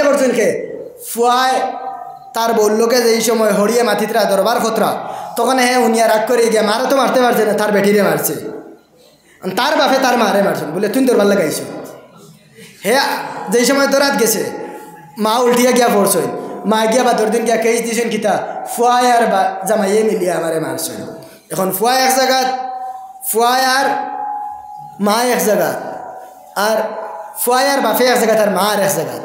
করছেন কে ফুয়ায় তার বললোকে যেই সময় হরিয়ে মাথিতরা দরবার খতরা তখন হ্যাঁ উনিয়া রাগ করে গিয়া মারা তো মারতে পারছে না, তার বেটিরে মারছে, তার বাপে তার মারে মারছেন বলে তুই দরবার লাগাইছ। হ্যাঁ যেই সময় দরাত গেছে মা উল্টিয়া গিয়া পড়ছেন, মা গিয়া বা দিন গিয়া কেস দিয়েছেন কিতা ফুয়ায় আর বা জামাইয়ে মিলিয়া আমারে মারছেন। এখন ফুয়ায় এক জায়গা, ফুয়ায় আর মা এক জায়গা, আর ফুয়ায় আর বাপে এক জায়গা, তার মা আর এক জায়গা।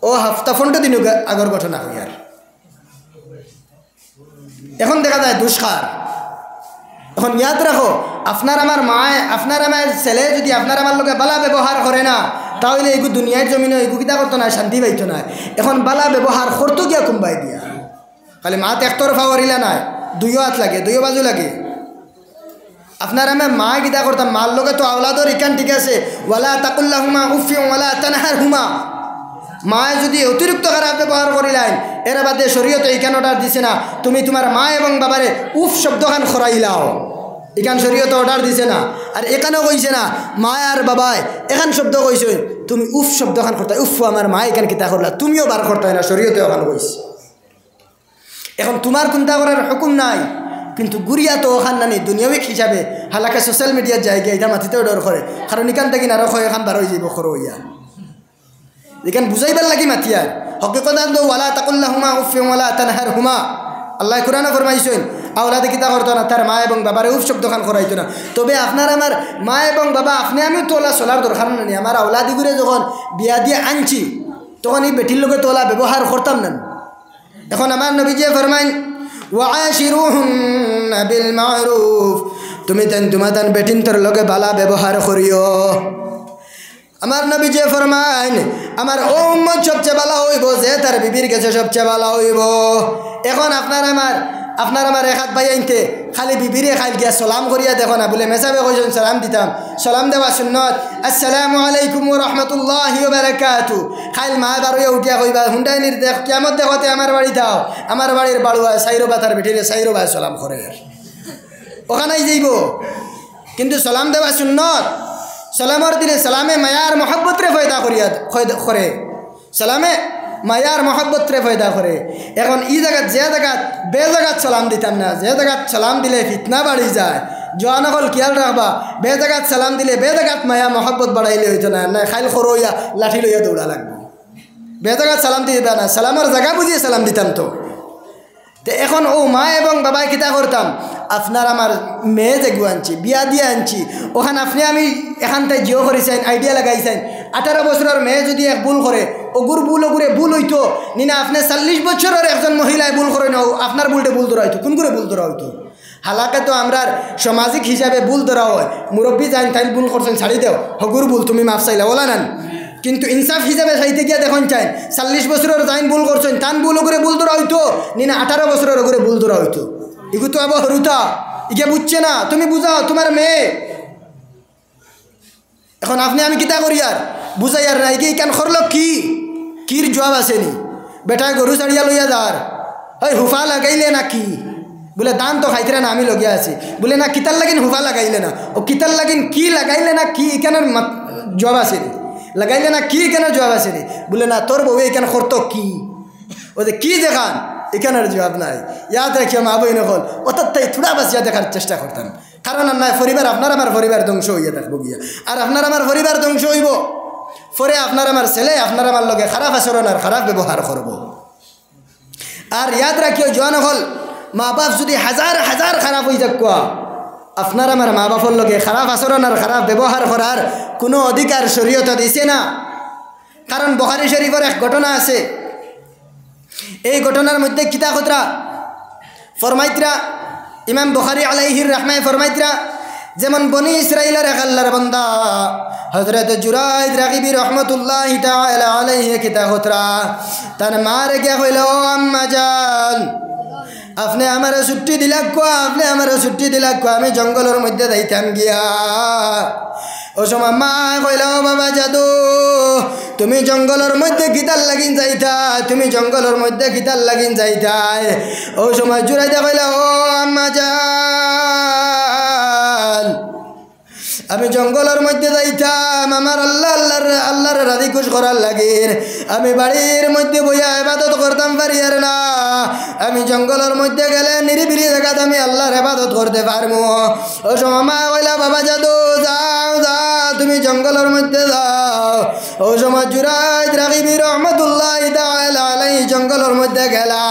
ও হাফতা 15 দিন আগর ঘটনা হইয়ার। এখন দেখা যায় দুষ্কার। এখন ইয়াদ রাখো আপনার আমার মায় আপনার আমার ছেলে যদি আপনার আমার লোকে বালা ব্যবহার করে না তাহলে এইগু দুনিয়ার জমিনে এইগু কিতা করতো না, শান্তি পাইতো না। এখন বালা ব্যবহার করতো গিয়া কুম্বাই দিয়া খালি মাত একতরফা করিলা নাই, দুইও হাত লাগে, দুইও বাজু লাগে। আপনার আমি মা কিতা করতাম, মার লোকে তো আওলাদর ইকান ঠিক আছে, ওয়ালা তাকুল্লাহুমা উফিউ ওয়ালা তানহারহুমা। মায় যদি অতিরিক্ত খারাপ ব্যবহার করিলেন এর বাদে শরীয়তে এইখান অর্ডার দিছে না তুমি তোমার মা এবং বাবারে উফ শব্দখান খরাইলাও, এখান শরীয়তে অর্ডার দিছে না। আর এখানেও কইছে না মা আর বাবায় এখান শব্দ কইছে তুমি উফ শব্দখান করতে, উফ আমার মা এখান কিতা করলা তুমিও বার করতে হয় না, শরীয়তে ওখানে কইছে। এখন তোমার কোনটা করার হুকুম নাই, কিন্তু গুড়িয়া তো ওখান নানি দুনিয়াবিক হিসাবে হালাকা সোশ্যাল মিডিয়ার জায়গায় এটা মাটিতেও ডর করে, কারণ এখান থেকে আরো হয় এখান বার হয়ে যাব খরো হইয়া এখান বুঝাইবার লাগি মাতিয়ার হকিকত ওয়ালা তাকুল্লাহুমা উফিউ ওয়ালা তানহারহুমা। আল্লাহ কোরআনে ফরমাইছেন আওলাদে কিতা করতো না, তার মা এবং বাবারে উফ শব্দখান করাইতো না। তবে আপনার আমার মা এবং বাবা আপনি আমি তোলা চলার দরকার নেই। আমার আওলাদিগুড়ে যখন বিয়া দিয়ে আনছি তখন এই বেটির লোকে তোলা ব্যবহার করতাম না। এখন আমার নবীজি ফরমাইন ওয়াশিরুহুন্না বিল মারুফ, তুমি তোমার বেটিন তোর লোকে বালা ব্যবহার করিও। আমার নবী যে ফরমাইন আমার উম্মত সবচেয়ে ভালো হইব যে তার বিবির কাছে সবচেয়ে ভালো হইব। এখন আপনার আমার এক হাত ভাই আনতে খালি বিবিরে খাইল গিয়া সালাম করিয়া দেখো না, বলে মেসাবে কইছেন সালাম দিতাম, সালাম দেওয়া সুন্নত। আসসালামু আলাইকুম ওয়া রাহমাতুল্লাহি ওয়া বারাকাতুহু। খাইল মা বারুয়া উঠিয়া কইবা হুন্ডাই নির্দেশ কিয়ামত দেখতে আমার বাড়ি দাও, আমার বাড়ির বাড়ুয়া সাইরো বাতার বেটিরে সাইরো ভাই সালাম করে ওখানেই যাইব। কিন্তু সালাম দেওয়া সুন্নত। সালামর দিনে সালামে মায়ার মহব্বতরে ফয়দা করে, সালামে মায়ার মহব্বতরে ফয়দা করে। এখন ই জায়গাত যে জায়গাত বে জায়গাত সালাম দিতাম না, যে জায়গাত সালাম দিলে ফিতনা বাড়ি যায়, জোয়ান হল খেয়াল রাখবা বে জায়গাত সালাম দিলে বে জায়গাত মায়া মহব্বত বাড়াইলে হইতো না, না খাইল খরইয়া লাঠি লইয়া দৌড়া লাগবে। বে জায়গাত সালাম দিতে না, সালামর জায়গা বুঝিয়ে সালাম দিতাম। তো এখন ও মা এবং বাবাই কিতা করতাম, আপনার আমার মেয়ে যেগু আনছি বিয়া দিয়ে আনছি ওখানে আপনি আমি এখানটায় জিও করেছেন আইডিয়া লাগাইছেন। 18 বছরের মেয়ে যদি এক ভুল করে ওগুর ভুল হইতো নিনা আপনি 40 বছরের একজন মহিলায় ভুল করে না আপনার ভুলটা ভুল ধরা হইতো, কোন করে ভুল ধরা হইতো। হালাকে তো আমরা সামাজিক হিসাবে ভুল ধরা হয়, মুরব্বী যাই তাই ভুল করছেন ছাড়ি দেও হগুর ভুল তুমি মাফ চাইলা বলা নেন। কিন্তু ইনসাফ হিসাবে চাইতে গিয়া দেখুন চাই 40 বছরের যাইন ভুল করছেন তান ভুল করে ভুল ধরা হইতো নিনা 18 বছরের ওগুলো ভুল ধরা হইতো। এগু তো আবার হরুতা ইকে বুঝছে না, তুমি বুঝাও তোমার মেয়ে। এখন আপনি আমি কিতা করি আর বুঝাই আর না এগিয়ে কেন করল কির জবাব আসেনি। বেটায় গরু ছাড়িয়া লইয়া যার ওই হুফা লাগাইলে না কি বলে দান তো খাইতে না আমি লগিয়া আছি, বলে না কিতার লাগিন হুফা লাগাইলে না, ও কিতার লাগিন কি লাগাইলে না কি এখানে জবাব আসেনি, লাগাইলে না কি এখানে জবাব আসেনি, বলে না তোর বউ এখানে করতো কি, ও যে কি দেখান এখানের জবাব নাই। ইয়াদ রাখিও মা বই নকল অর্থাৎ তাই থোড়া বাঁচিয়া দেখার চেষ্টা করতাম, কারণ আর নাই পরিবার আপনার আমার পরিবার ধ্বংস হইয়া থাকবো গিয়া, আর আপনার আমার পরিবার ধ্বংস হইব পরে আপনার আমার ছেলে আপনার আমার লগে খারাপ আচরণ আর খারাপ ব্যবহার করব। আর ইয়াদ রাখিও জোয়ান হল মা বাপ যদি হাজার হাজার খারাপ হয়ে যাক আপনার আমার মা বাপর লগে খারাপ আচরণ আর খারাপ ব্যবহার করার কোনো অধিকার শরীয়তে দিছে না। কারণ বুখারী শরীফের এক ঘটনা আছে, এই ঘটনার মধ্যে কিতা খতরা ফরমাইতরা ইমাম বুখারী আলাইহির রাহমায় ফরমাইতরা যেমন বনি ইসরাইলের এক আল্লাহর বান্দা হযরত জুরাইদ রাগিবি রহমাতুল্লাহি তাআলা আলাইহি কিতা খতরা তার মারে গিয়া কইল ও আম্মা জান আপনি আমার ছুটি দিলা কোয়া, আপনি আমার ছুটি দিলা কোয়া, আমি জঙ্গলের মধ্যে যাইতাম গিয়া। ও সময় মা কইল বাবা জাদু তুমি জঙ্গলের মধ্যে গীতার লাগিন যাইতা, তুমি জঙ্গলের মধ্যে গীতার লাগিন যাইতাই। ও সময় জুরাইদা কইল ও আম্মা জান আমি জঙ্গলের মধ্যে যাইতাম আমার আল্লাহর রাজি খুশ করার লাগে। আমি বাড়ির মধ্যে বইয়া ইবাদত করতাম পারি আর না, আমি জঙ্গলের মধ্যে গেলে নিরিবিলি জায়গাতে আমি আল্লাহর ইবাদত করতে পারবো। ও সময় মা কইলা বাবা জাদু যাও যাও তুমি জঙ্গলের মধ্যে যাও। ও সময় জুরাইদ রাগিবি রহমতুল্লাহ তাআলা আলাইহি জঙ্গলের মধ্যে গেলা।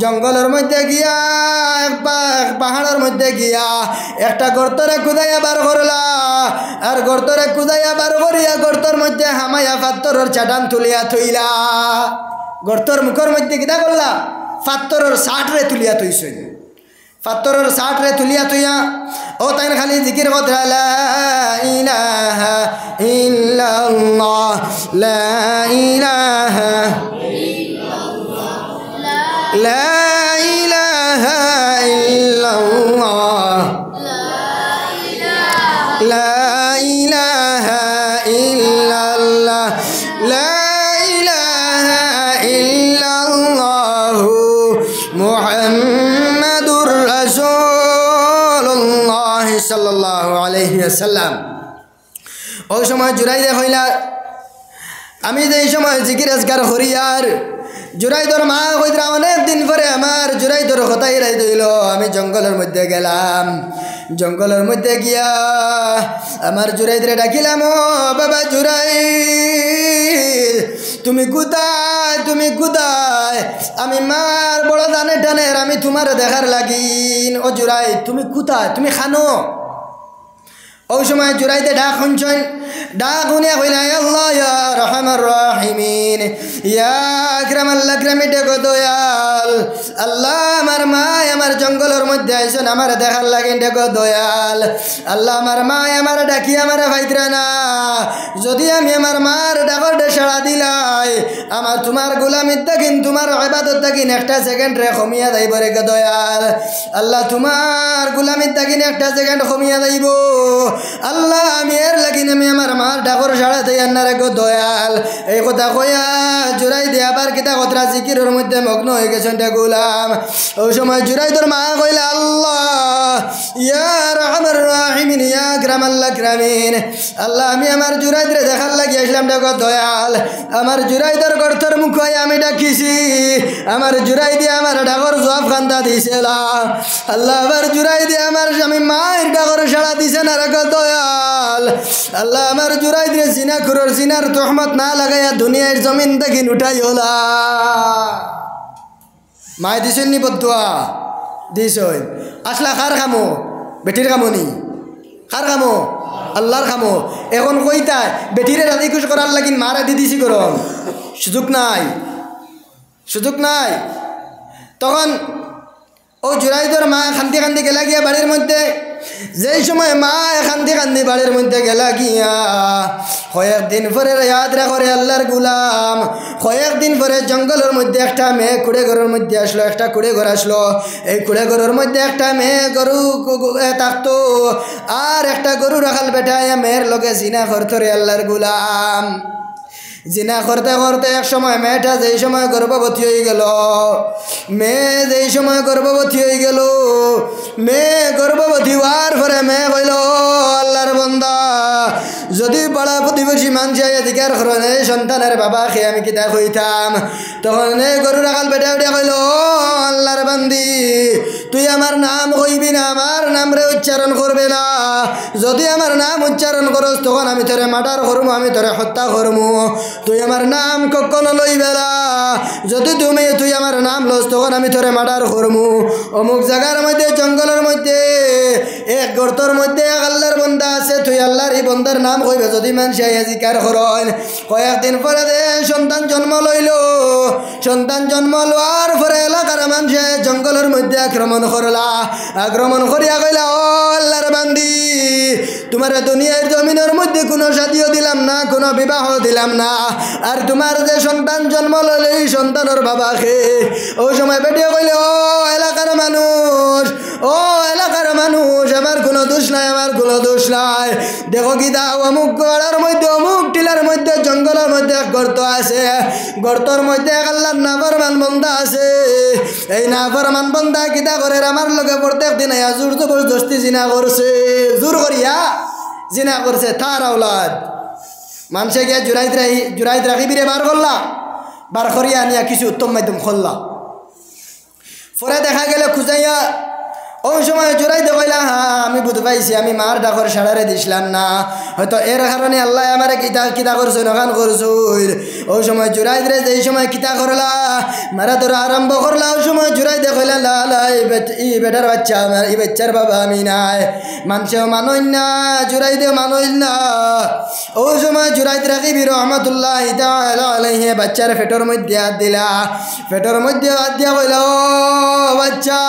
জঙ্গলের মধ্যে গিয়া পাহাড়ের মধ্যে গিয়া একটা গর্তরে কুদাইয়া বার করলা। আর গর্তরে কুদাইয়া বার করিয়া গর্তর মধ্যে হামাইয়া পাথরের চাটান তুলিয়া থইলা। গর্তর মুখের মধ্যে কিতা করলা? পাথরের সাটরে তুলিয়া থইছেন। পাথরের সাটরে তুলিয়া থইয়া ও তাই খালি জিকির কথা লা ইলাহা ইল্লাল্লাহ লা ইলাহা লা ইলাহা ইল্লাল্লাহ লা ইলাহা ইল্লাল্লাহ লা ইলাহা ইল্লাল্লাহ মুহাম্মাদুর রাসূলুল্লাহ সাল্লাল্লাহু আলাইহি ওয়াসাল্লাম। ওই সময় জুরাইদে হইলা আমি যে সময় জিকির আজকার করি আর জুরাইদর মা কইরা অনেক দিন পরে আমার জুরাইদর কথাই রাই দিল। আমি জঙ্গলের মধ্যে গেলাম। জঙ্গলের মধ্যে গিয়া আমার জুরাইদরে ডাকিলাম, ও বাবা জুরাইদ তুমি কোথায় তুমি কোথায়? আমি মার বড় দানে টানের আমি তোমার দেখার লাগিন। ও জুরাইদ তুমি কোথায়? তুমি খানো? ওই সময় জুরাইদে ডাক শুনছেন। ডাক শুনিয়া কইলা আল্লাহ ইয়া রহমান রহিমিন ইয়া আকরামাল আকরামি ডেকো দয়াল। আল্লাহ আমার মা আমার জঙ্গলের মধ্যে আইছেন আমার দেখার লাগেন ডেকো দয়াল। আল্লাহ আমার মা আমার ডাকি আমার ভাইতরা না, যদি আমি আমার মার ডাকর সাড়া দিলাই আমার তোমার গোলামির থাকিন তোমার ইবাদত থাকিন একটা সেকেন্ড রে কমিয়া যাইব রে দয়াল। আল্লাহ তোমার গোলামির থাকিন একটা সেকেন্ড কমিয়া যাইব। আল্লাহ আমি এর লাগিন আমি আমার মার ডাকর সাড়া দেই আন্না রে দয়াল। এই কথা কইয়া জুরাইদ আবার কিতা কথা জিকিরের মধ্যে মগ্ন হয়ে গেছেন গোলাম। ওই সময় জুরাইদর মা কইলা আল্লাহ ইয়া রহমান রহিমিন ইয়া আকরামাল আকরামিন। আল্লাহ আমি আমার জুরাইদরে দেখার লাগি আসলাম দেখো দয়াল। আমার জুরাইদর গর্তর মুখ আমি ডাকিছি, আমার জুরাইদি আমার ডাকর জবাব খান্দা দিছিল। আল্লাহ আবার জুরাইদি আমার স্বামী মায়ের ডাকর সাড়া দিছে না রেখো দয়াল। আল্লাহ আমার জুরাইদরে জিনা খুরর জিনার তহমত না লাগাইয়া দুনিয়ার জমিন থেকে উঠাই হলা। মায় দিছেন নি বদুয়া দিছ আসলা কার খামো? বেটির খামো নি? কার খামো? আল্লাহর খামো। এখন কইতায় বেটিরে রাজি খুশ করার লাগিন মারা দি দিছি করম সুযোগ নাই, সুযোগ নাই। তখন ও জুরাইদর মা খান্দি খান্দি গেলা গিয়া বাড়ির মধ্যে। যেই সময় মা খান্দি খান্দি বাড়ির মধ্যে গেলা গিয়া কয়েকদিন পরে ইয়াদ রাখরে আল্লাহর গুলাম, কয়েকদিন পরে জঙ্গলের মধ্যে একটা মেয়ে কুড়ে ঘরের মধ্যে আসলো। একটা কুড়ে ঘর আসলো। এই কুড়ে ঘরের মধ্যে একটা মেয়ে গরু থাকতো আর একটা গরু রাখাল বেটায় মেয়ের লগে জিনা করতো রে আল্লাহর গুলাম। জিনা করতে করতে এক সময় মেয়েটা যেই সময় গর্ভবতী হয়ে গেল, মেয়ে যেই সময় গর্ভবতী হয়ে গেল, মেয়ে গর্ভবতী হওয়ার পরে মেয়ে কইল আল্লাহর বান্দা যদি পাড়া প্রতিবেশী মানুষ অধিকার করেন এই সন্তানের বাবা খেয়ে আমি কিতা কইতাম। তখন এই গরু রাখাল বেটা উঠিয়া কইল আল্লাহর বান্দি তুই আমার নাম কইবি না, আমার নাম রে উচ্চারণ করবে না। যদি আমার নাম উচ্চারণ করস তখন আমি তোরে মার্ডার করবো, আমি তোরে হত্যা করবো। তুই আমার নাম কখনো লইবে না। যদি তুই আমার নাম লস তখন আমি তোরে মার্ডার করবো। অমুক জায়গার মধ্যে জঙ্গলের মধ্যে এক গর্তর মধ্যে এক আল্লাহর বন্দা আছে, তুই আল্লাহর এই বন্দার নাম কইবে। যদি মানুষ জিকার করেন কয়েকদিন পরে সন্তান জন্ম লইল। সন্তান জন্ম লওয়ার পরে এলাকার মানুষে জঙ্গলের মধ্যে আক্রমণ করলা। আক্রমণ করিয়া কইলা ও আল্লাহর বান্দি তোমার দুনিয়ার জমিনের মধ্যে কোনো শাদিও দিলাম না, কোনো বিবাহ দিলাম না। আর তোমার যে সন্তান জন্ম লইল এই সন্তানের বাবাকে। ওই সময় বেটিয়ে কইলে ও এলাকার মানুষ, ও এলাকার মানুষ আমার কোনো দোষ নাই, আমার কোনো দোষ নাই। দেখো কি দা অমুক গড়ার মধ্যে অমুক টিলার মধ্যে জঙ্গলের মধ্যে এক গর্ত আছে। গর্তর মধ্যে এক আল্লাহর নাফরমান বান্দা আছে। এই নাফরমান বান্দা কিতা করে আমার লগে প্রত্যেক দিন জোর জবরদস্তি জিনা করছে। জোর করিয়া জিনা করছে তার আওলাদ মানুষে গিয়ে জুরাইত রাখি বিরে বার করলা, বার করিয়া আনিয়া কিছু উত্তম মাধ্যম খুললা। পরে দেখা গেলে খুঁজাইয়া ওই সময় জোরাইতে কইলা হ্যাঁ আমি বুঝতে পাইছি আমি মার ডাকর সাড়ারে দিছিলাম না, হয়তো এর কারণে আল্লাহ আমার কিতা করছো নখান করছো। ওই সময় জোরাই রে যেই সময় কিতা করলা মারা ধরা আরম্ভ করলা, ওই সময় জোরাইতে কইলা লা লা ই বেটার বাচ্চা আমার, এই বাচ্চার বাবা আমি নাই, মানুষেও মানইন না জোরাইতেও মানইন না। ওই সময় জোরাইত রাখিবি রহমতুল্লাহ আলাইহি বাচ্চার পেটের মধ্যে হাত দিলা, পেটের মধ্যে হাত দিয়া কইলা ও বাচ্চা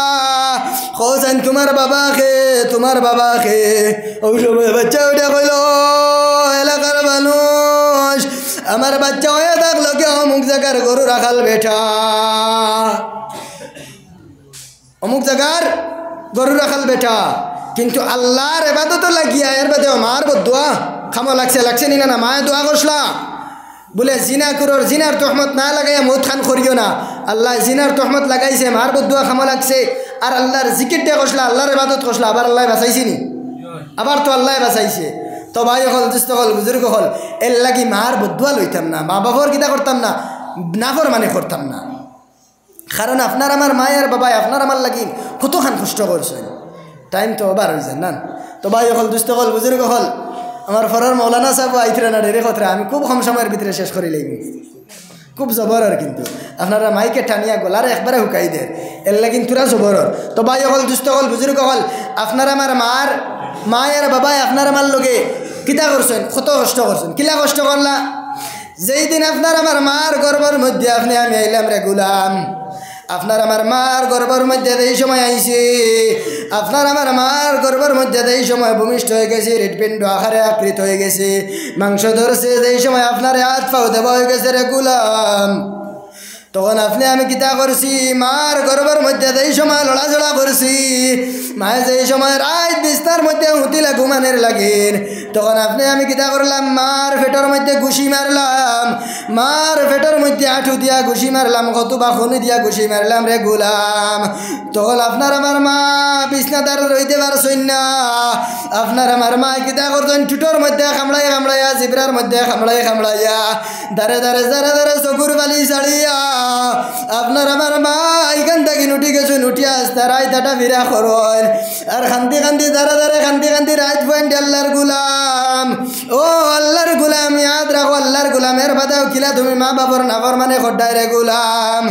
খোঁজেন তোমার বাবা খে, তোমার বাবা খে। ওই সময় বাচ্চা ওইটা কইল এলাকার মানুষ আমার বাচ্চা হয়ে থাকলো কে অমুক জায়গার গরু রাখাল বেটা, অমুক জায়গার গরু রাখাল বেটা। কিন্তু আল্লাহর এবাদত লাগিয়া এর বাদে মার বদুয়া খামো লাগছে নি না মায়ে দোয়া করছলা বলে জিনা করোর জিনার তহমত না লাগাইয়া মৌত খান করিও না। আল্লাহ জিনার তহমত লাগাইছে মার বদুয়া খামো লাগছে আর আল্লাহর জিকিরটা করছলা আল্লাহর ইবাদত করছলা, আবার আল্লাহ বাঁচাইছে নি? আবার তো আল্লাহ বাঁচাইছে। তো ভাই হল দুস্থ হল বুজুর্গ হল এর লাগি মার বদুয়া লইতাম না, মা বাবার কিতা করতাম না, নাফর মানে করতাম না। কারণ আপনার আমার মায়ের বাবাই আপনার আমার লাগি কতখান কষ্ট করছেন, টাইম তো ওবার হয়েছে না। তো ভাই হল দুস্থ হল বুজুর্গ হল আমার ফরার মৌলানা সাহেব আইতরে না ডেরে কথা আমি খুব কম সময়ের ভিতরে শেষ করে লইব, খুব জবরর। কিন্তু আপনারা মাইকে টানিয়া গলার একবারে হুকাই দেন এর লাগি তোরা জবরর। তো ভাই হল দুস্থ হল বুজুর্গ হল আপনার আমার মায়ের বাবাই আপনার আমার লগে কিতা করছেন, কত কষ্ট করছেন, কিলা কষ্ট করলা। যেই দিন আপনার আমার মার গর্ভের মধ্যে আপনি আমি আইলাম রে গুলাম, আপনার আমার মার গর্ভের মধ্যে এই সময় আইছে, আপনার আমার মার গর্ভের মধ্যে এই সময় ভূমিষ্ঠ হয়ে গেছে, হৃৎপিণ্ড আকারে আকৃত হয়ে গেছে, মাংস ধরছে এই সময় আপনার হাত পাও দেওয়া হয়ে গেছে রে গুলাম। তখন আপনি আমি কিতা করছি মার গর্ভের মধ্যে এই সময় লড়াচড়া করছি, মায়ের যেই সময় রাত বিস্তার মধ্যে হুতিলা ঘুমানের লাগেন, তখন আপনি আমি কিতা করলাম মার পেটের মধ্যে ঘুষি মারলাম, মার পেটের মধ্যে আঁঠু দিয়া ঘুষি মারলাম, কত বা খনি দিয়া ঘুষি মারলাম রে গুলাম। তখন আপনার আমার মা বিছনাদার রইতে পারছেন না, আপনার আমার মা কিতা করছেন ঠুটোর মধ্যে কামড়াইয়া জিবরার মধ্যে কামড়াইয়া দারে চকুর বালি ছাড়িয়া আপনার আমার মা এখান থেকে উঠি গেছে, উঠিয়া আসতে রাত আটা ফিরা করন আর খান্তি দারে খান্তি রাত পয়েন্ট আল্লাহর গুলাম। ও আল্লাহর গুলাম ইয়াদ রাখো আল্লাহর গুলামের বাদাও কিলা তুমি মা বাবার নাফর মানে খড্ডায় রে গুলাম,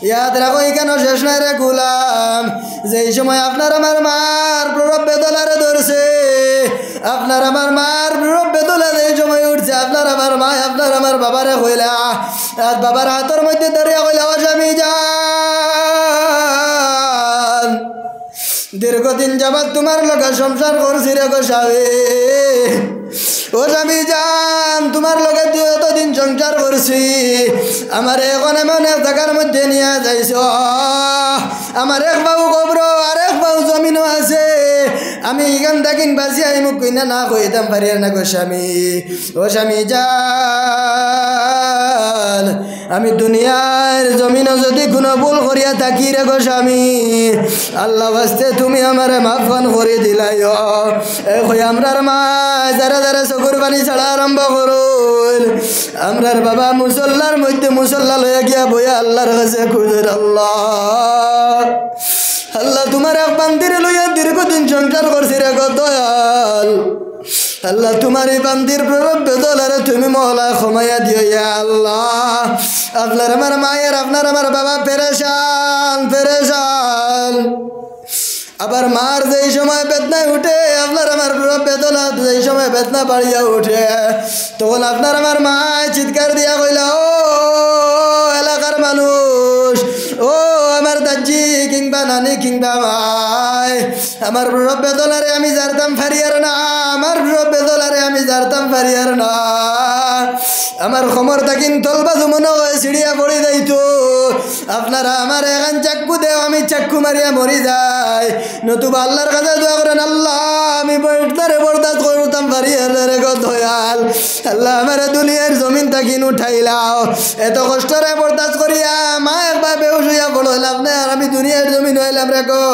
ইয়াদ রাখো এখানে শেষ নাই রে গুলাম। যেই সময় আপনার আমার মার প্রভাব বেদলারে ধরছে, আপনার আমার মার প্রভাব বেদলা যেই সময় উঠছে আপনার আমার মা আপনার আমার বাবারে কইলা আর বাবার হাতের মধ্যে দাঁড়িয়ে কইলা ও স্বামী যান দীর্ঘদিন যাবার তোমার লগে সংসার করছি রে গো স্বামী, ও স্বামী যান তোমার লগে এতদিন সংসার করছি, আমার এখন এমন এক জায়গার মধ্যে নিয়ে যাইছ, আমার এক বাবু কবর আর এক বাবু জমিনও আছে, আমি এখান থাকিন বাঁচি আই মুখ কইনা না কইতাম পারি না গো স্বামী। ও স্বামী যান আমি দুনিয়ার জমিনও যদি কোনো ভুল করিয়া থাকি রে গো স্বামী, আল্লাহ বাস্তে তুমি আমারে মাফান করে দিলাই। আমরার মা যারা চকুর পানি ছাড়া আরম্ভ করুন, আমরার বাবা মুসল্লার মধ্যে মুসল্লা লইয়া গিয়া বইয়া আল্লাহর কাছে খুঁজের আল্লাহ তোমার এক বান্দির লইয়া দীর্ঘদিন সংসার করছি রে গো দয়াল, আল্লাহ তোমার এই বান্দির প্রভাব বেদলারে তুমি মহলা ক্ষমাইয়া দিও ইয়া আল্লাহ। আপনার আমার মায়ের আপনার আমার বাবা পেরেশান আবার মার যেই সময় বেদনায় উঠে আপনার আমার প্রভাব বেদলা যেই সময় বেদনা বাড়িয়া উঠে, তখন আপনার আমার মা চিৎকার দিয়া কইলা ও এলাকার মানুষ, ও আমার দাজি কিংবা নানি কিংবা ভাই, আমার প্রভাব বেদলারে আমি জারতাম ফারিয়ার না, আমার প্রভাব বেদলারে আমি জারতাম ফারিয়ার না, আমার খমর তাকিন তলবাজু মনে হয় সিঁড়িয়া পড়ি যাইতো, আপনারা আমার এখন চাক্কু দেও আমি চাক্কু মারিয়া মরি যাই, নতুবা আল্লাহর কাছে দোয়া করেন আল্লাহ আমি বরদাস্ত করতাম ফারিয়ার রে গো দয়াল, আল্লাহ আমার দুনিয়ার জমিন তাকিন উঠাইলাও, এত কষ্টরে বরদাস্ত করিয়া মা একবার বেহুশ হইয়া পড়লাম না আর আমি দুনিয়ার জমিন হইলাম রে গো।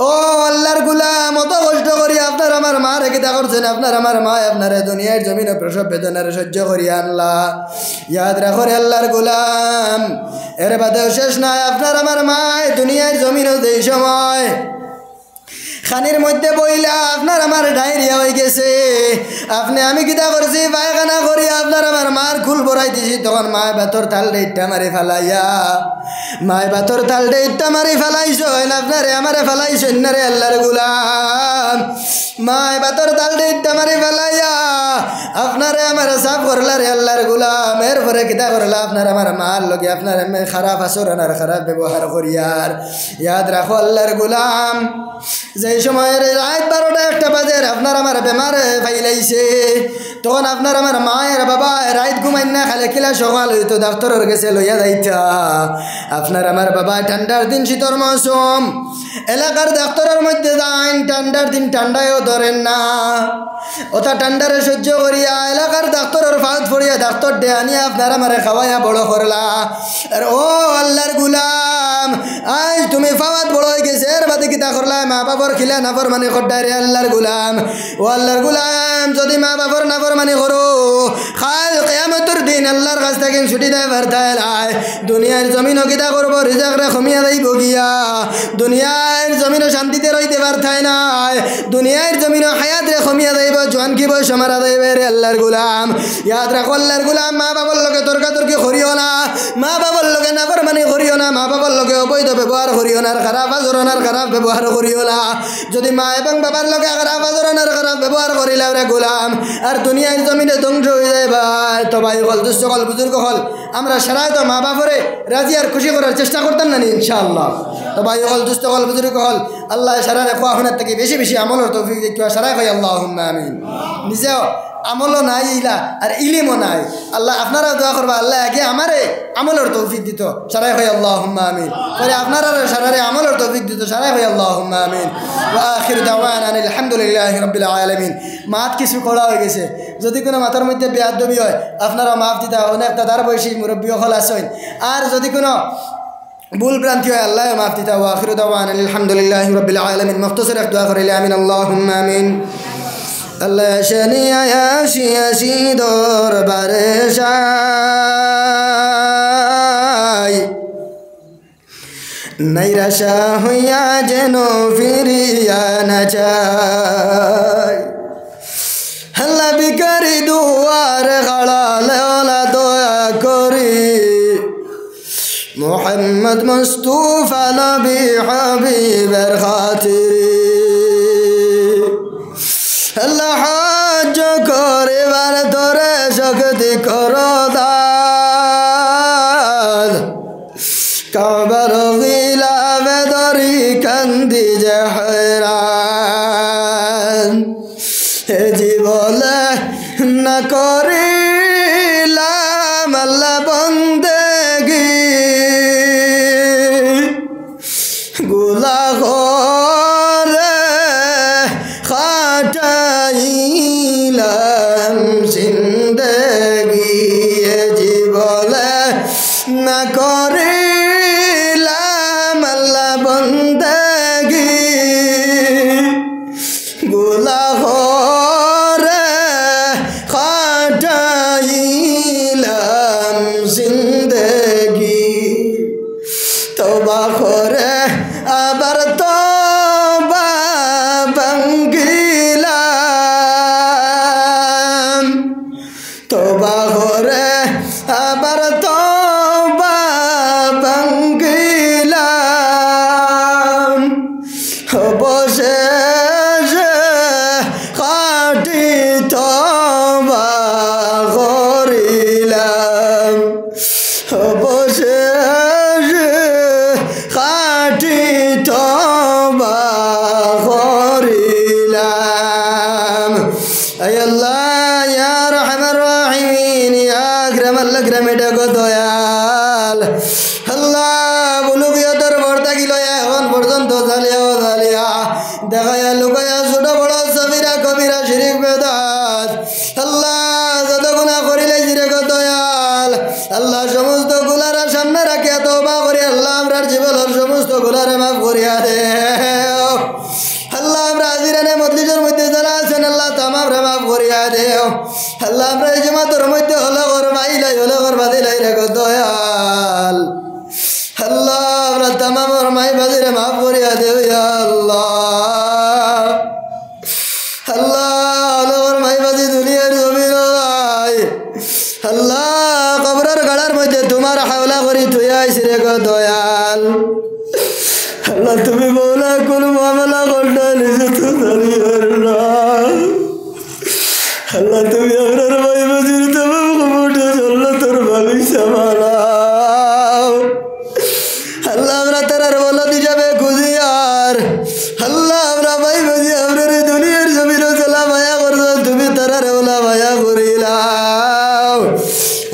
ও আল্লাহর গুলাম অত কষ্ট করি আপনার আমার মা রেখে তা করছেন আপনার আমার মা আপনার দুনিয়ার জমিনে প্রসব বেদনার সহ্য করিয়া আনলা ইয়াদ রাখো রে আল্লাহর গুলাম এর বাদেও শেষ নাই আপনার আমার মা দুনিয়ার জমিনও যেই সময় খানির মধ্যে বইলা আপনার আমার ডায়রিয়া হয়ে গেছে আপনি আমি কিতা করছি পায়খানা করি আপনার আমার মার খুল ভরাই দিছি তখন মায় বাতর তালটা ইট্টা মারি ফেলাইয়া মায় বাতর তালটা ইট্টা মারি ফেলাইছ আপনারে আমারে ফেলাইছ না রে আল্লাহর গুলাম মায় বাতর তালটা ইট্টা মারি ফেলাইয়া আপনারে আমার সাফ করলা রে আল্লাহর গুলাম এরপরে কিতা করলা আপনার আমার মার লগে আপনার খারাপ আচরণ আর খারাপ ব্যবহার করিয়ার ইয়াদ রাখো আল্লাহর গুলাম যেই সময়ের রাত 12টা 1টা বাজে আপনার আমার বেমার ফাইলাইছে তখন আপনার আমার মায়ের বাবা রাত ঘুমাই না খালে খিলা সকাল হইতো ডাক্তারের গেছে লইয়া যাইতা আপনার আমার বাবা ঠান্ডার দিন শীতর মৌসুম এলাকার ডাক্তারের মধ্যে যান ঠান্ডার দিন ঠান্ডায়ও ধরেন না ওটা ঠান্ডারে সহ্য করিয়া এলাকার ডাক্তারের ফাঁদ ফড়িয়া ডাক্তার ডে আনিয়া আপনার আমার খাওয়াইয়া বড় করলা আর ও আল্লাহর গুলাম আজ তুমি ফাওয়াত বড় হয়ে গেছে এর বাদে কিতা করলা মা বাবার খিলা নাফরমানি করডাই রে আল্লাহর গুলাম ও আল্লাহর গুলাম যদি মা বাবার নাফরমানি করো কাল কিয়ামতের দিন আল্লাহর কাছ থেকে ছুটি দেয় বার্তায় লাই দুনিয়ার জমিনও কিতা করব রিজাক রে কমিয়া যাইব গিয়া দুনিয়ার জমিনও শান্তিতে রইতে পারতাই নাই দুনিয়ার জমিনও হায়াত রে কমিয়া যাইব জোয়ান কি বয়স মারা যাইবে রে আল্লাহর গুলাম ইয়াদ রাখো আল্লাহর গুলাম মা বাবার লগে তর্কাতর্কি করিও না মা বাবার লগে নাফরমানি করিও না মা বাবার লগে অবৈধ ব্যবহার করিও না খারাপ আচরণ আর খারাপ ব্যবহার করিও না যদি মা এবং বাবার লগে খারাপ আচরণ আর খারাপ ব্যবহার করিলা রে গুলাম আর দুনিয়ার জমিনে ধ্বংস হয়ে যায় ভাই তো ভাই হল দুষ্ট হল বুজুর্গ হল আমরা সারাই তো মা বাপরে রাজি আর খুশি করার চেষ্টা করতাম না ইনশাআল্লাহ তো ভাই হল দুষ্ট হল বুজুর্গ হল আল্লাহ সারারে খোয়া হনার থেকে বেশি বেশি আমলের তৌফিক দিও সারাই ভাই আল্লাহুম্মা আমিন নিজেও আমলও নাই ইলা আর ইলিমও নাই আল্লাহ আপনারা দোয়া করবা আল্লাহ আগে আমারে আমলের তৌফিক দিত সারাই ভাই আল্লাহুম্মা আমিন পরে আপনারা সারারে আমলের তৌফিক দিত সারাই ভাই আল্লাহুম্মা আমিন ওয়া আখিরু দাওয়ানা আলহামদুলিল্লাহি রাব্বিল আলামিন মাত কিছু করা হয়ে গেছে যদি কোনো মাথার মধ্যে বেয়াদবি হয় আপনারা মাফ দিতা অনেক দাদার বয়সী মুরব্বী হল আসেন আর যদি কোনো ভুল ভ্রান্তি হয় আল্লাহ মাফ দিতা ওয়া আখিরু দাওয়ানা আলহামদুলিল্লাহি রাব্বিল আলামিন মুখতাসর এক দোয়া করিলে আমিন আল্লাহুম্মা আমিন আল্লাহ শানিয়া আসি দরবারে যাই নৈরাশা হইয়া যেন ফিরিয়া না যায় আল্লাহ বিকারি দুয়ার খাড়ালে ওলা দয়া করি মোহাম্মদ মুস্তাফা নবী হাবিবের খাতিরে আল্লাহ হজ্জ করিবার তোরে শক্তি করো দান কাবার গিলাবে দরি কান্দি যে হয়রান হে জীবনে না করিলাম আল্লাহ বন্দেগি গুলাহ খাটাইলাম জিন্দগি জীবনে না করিলাম আল্লাহ বন্দেগি গুলাহ খাটাইলাম জিন্দগি তওবা করে আবার তওবা ভাঙ্গিলাম তওবা করে আবার তওবা ভাঙ্গিলাম অবশেষে খাঁটি তওবা করিলাম অবশেষে খাঁটি তওবা করিলাম আয় আল্লাহ ইয়া রহমান রহিম ইয়া আকরামাল আকরামিন ডাকো দয়াল আল্লাহ বুলুগিয়তের বর্তা গিলো এখন পর্যন্ত জালিয়া দেখায়া লুকায়া ছোট বড় সবিরা কবিরা শিরিক বেদাত আল্লাহ যত গুনাহ করিলে শিরিক দয়াল আল্লাহ সমস্ত গুনারা সামনে রাখিয়া তওবা করি আল্লাহ আমরার জীবনের সমস্ত গুনারে মাফ করিয়া দে ময়দানে মজলিসের মধ্যে যারা আছেন আল্লাহ তামাম রে মাফ করিয়া দেও আল্লাহ আমরা এই জামাতের মধ্যে হলো ঘর মাইলাই হলো ঘর বাদিলাই রে দয়াল আল্লাহ আমরা তামাম মাই বাদিরে মাফ করিয়া দেও ইয়া আল্লাহ আল্লাহ হলো ঘর মাই বাদি দুনিয়ার জমিন আল্লাহ কবরের গাড়ার মধ্যে তোমার হাওলা করি তুই আইসি রে গো দয়াল আল্লাহ তুমি মৌলা কোন মামলা করলে নিজে তো জানিও না আল্লাহ তুমি আপনার ভাই বাজির তোমার কবুটে আল্লাহ তোর বাগিচা বানাও আল্লাহ আমরা তার বলা দিযাবে খুঁজি আর আল্লাহ আমরা ভাই বাজি আপনার দুনিয়ার জমিন চলা মায়া করছো তুমি তার ওলা মায়া করিলাও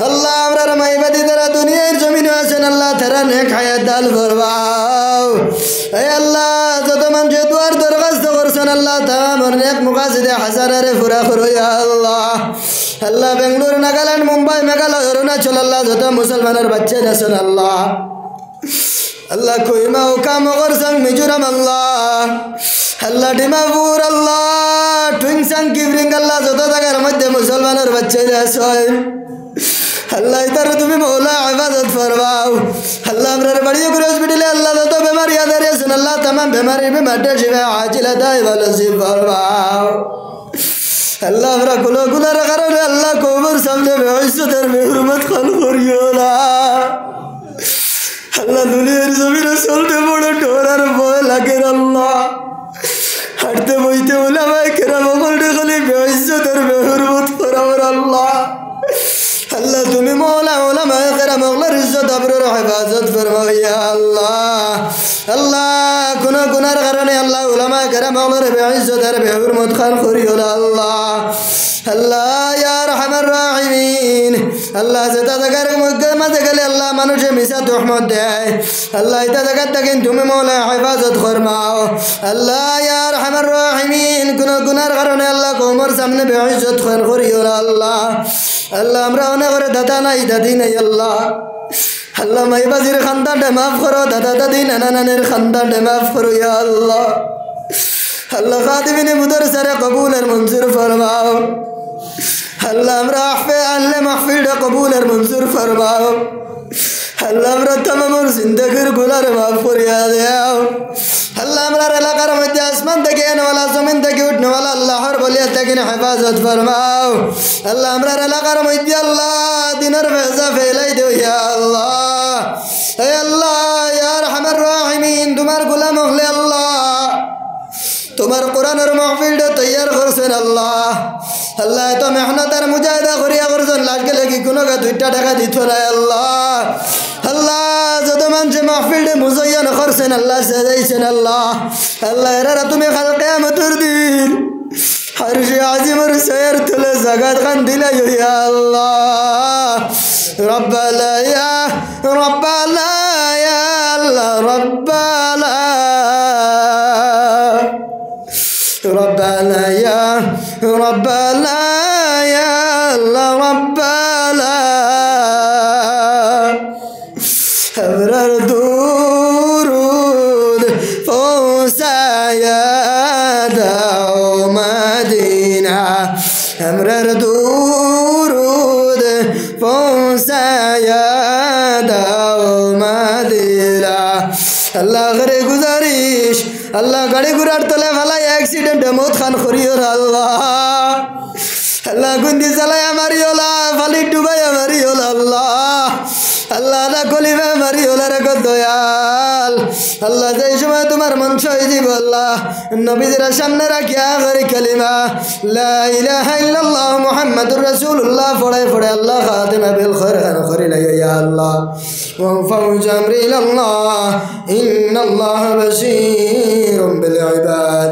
আল্লাহ আমরা মাইবাদি তারা দুনিয়ার জমিনে আছেন আল্লাহ তারা নেক হায়াত দান করবাও এই আল্লাহ যত মানুষ দুয়ার দরখাস্ত করছেন আল্লাহ তামাম নেক মুকাসিদে হাজারে পুরা করো ইয়া আল্লাহ আল্লাহ বেঙ্গালুরু নাগাল্যান্ড মুম্বাই মেঘালয় অরুণাচল আল্লাহ যত মুসলমানের বাচ্চা আছেন আল্লাহ আল্লাহ কইমা ওকা মগর সং মিজোরাম আল্লাহ আল্লাহ ডিমাপুর আল্লাহ টুইংসাং কিবরিং আল্লাহ যত জায়গার মধ্যে মুসলমানের বাচ্চা আছেন আল্লাহ তার তুমি মৌলা ইবাদত ফরমাও আল্লাহ আমরার বাড়িও করে হসপিটালে আল্লাহ যত বেমারি আদার আছেন আল্লাহ তামাম বেমারি বেমারটা শিবে আজিলা দাই ভালো শিব ফরমাও আল্লাহ আমরা গুনার কারণে আল্লাহ কবর সামনে বেহসতের বেহুরমত খান করিও না আল্লাহ দুনিয়ার জমিনে চলতে বড় ডোরার ভয় লাগে আল্লাহ হাঁটতে বইতে ওলামায়ে কেরাম বলতে খালি বেহসতের বেহুরমত ফরমাও আল্লাহ আল্লাহ তুমি মৌলা ওলামায়ে কেরাম ওগুলোর ইজ্জত আবরুর হেফাজত ফরমাও ইয়া আল্লাহ আল্লাহ কোন গুনার কারণে আল্লাহ ওলামায়ে কেরাম ওগুলোর বেইজ্জত আর বেহুরমত খান করিও না আল্লাহ আল্লাহ ইয়া আরহামার রাহিমিন আল্লাহ যেটা জায়গার মাঝে গেলে আল্লাহ মানুষে মিশা তহমত দেয় আল্লাহ এটা জায়গার থেকে তুমি মৌলা হেফাজত ফরমাও আল্লাহ ইয়া আরহামার রাহিমিন কোন গুনার কারণে আল্লাহ কওমের সামনে বেইজ্জত খান করিও না আল্লাহ আল্লাহ আমরা অনেক করে দাদা নাই দাদি নাই আল্লাহ আল্লাহ মাইবাজির খানদানটা মাফ করো দাদা দাদি নানা নানের খানদানটা মাফ করো ইয়া আল্লাহ আল্লাহ খাদিমিনে মুদরসারে কবুলের মঞ্জুর ফরমাও আল্লাহ আমরা আহলে মাহফিলটা কবুলের মঞ্জুর ফরমাও আল্লাহ আমরা তামামর জিন্দেগির গুনার মাফ করিয়া দেও আল্লাহ আমরা এলাকার মধ্যে আসমান থেকে এনেওয়ালা জমিন থেকে উঠনেওয়ালা আল্লাহর বলিয়া থেকে হেফাজত ফরমাও আল্লাহ আমরা এলাকার মধ্যে আল্লাহ দিনের ভেজা ফেলাই দেও ইয়া আল্লাহ হে আল্লাহ ইয়া আরহামার রাহিমিন তোমার গোলাম হলে আল্লাহ তোমার কোরআনের মাহফিলটা তৈয়ার করছেন আল্লাহ আল্লাহ এত মেহনত আর মুজাহিদা করিয়া করছেন লাজকে লাগি কোনো দুইটা টাকা দিত না আল্লাহ আল্লাহ যত মানুষ মাহফিলটা মুজাইয়ান করছেন আল্লাহ সাজাইছেন আল্লাহ আল্লাহ এরা তুমি কাল কিয়ামতের দিন আরশে আজিমের ছায়ার তলে জাগাত খান দিলাই ইয়া আল্লাহ রব্বানা ইয়া রব্বানা ইয়া আল্লাহ রব্বানা ربنا يا ربنا يا الله ربنا أبرر درود فوسا يا داو مدينة أبرر درود فوسا يا داو مدينة الله غري गुजारिश আল্লাহ গাড়ি ঘোড়ার তলে ফেলাই অ্যাক্সিডেন্টে মত খান করিও আল্লাহ আল্লাহ গুন্দি জ্বালায় মারিওলা ফালি ডুবাই মারিওলা আল্লাহ আল্লাহ না কলিবে মারিওলা রে দয়াল আল্লাহ যে সময় তোমার মন সহিব আল্লাহ নবীদের সামনে রাখিয়া করি কালিমা লা ইলাহা ইল্লাল্লাহ মুহাম্মাদুর রাসূলুল্লাহ পড়ে পড়ে আল্লাহ খাতিমা বিল খায়র খান করি লা ইয়া আল্লাহ ওয়া ফাউজ আমরি ইলাল্লাহ ইন্নাল্লাহা বাশীরুম বিল ইবাদ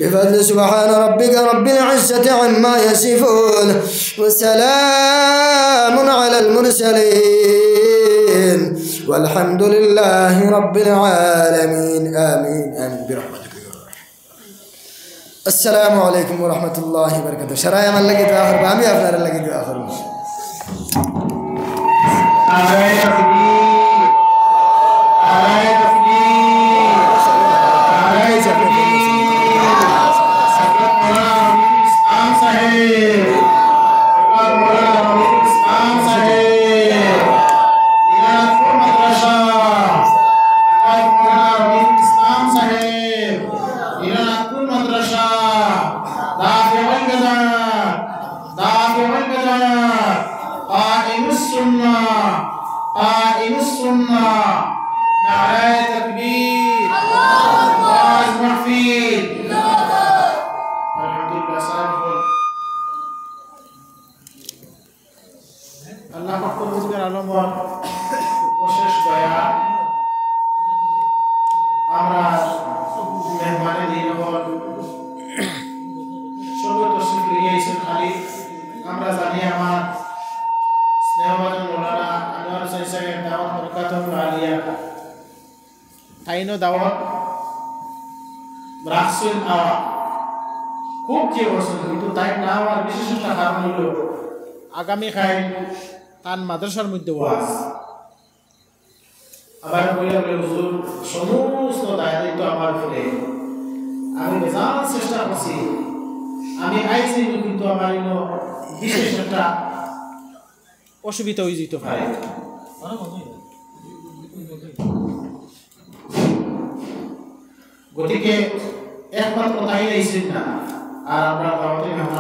بفضل سبحان ربك رب العزة عما يصفون وسلام على المرسلين والحمد لله رب العالمين آمين آمين برحمتك يا رب. السلام عليكم ورحمة الله وبركاته. شرايا من لقيت آخر بامي أفنار لقيت آخر তাইনো দাওয়াত রাখছেন খুব যে বছর কিন্তু তাই না হওয়ার বিশেষ একটা কারণ হইল আগামীকাল তার মাদ্রাসার মধ্যে ওয়াজ আবার বইলা বলে হুজুর সমস্ত দায়িত্ব আমার উপরে আমি বেজান চেষ্টা করছি আমি আইছি কিন্তু আমার বিশেষ একটা অসুবিধা হয়ে যেতে পারে গতিকে একমাত্র তাই আইছেন না আর আমরা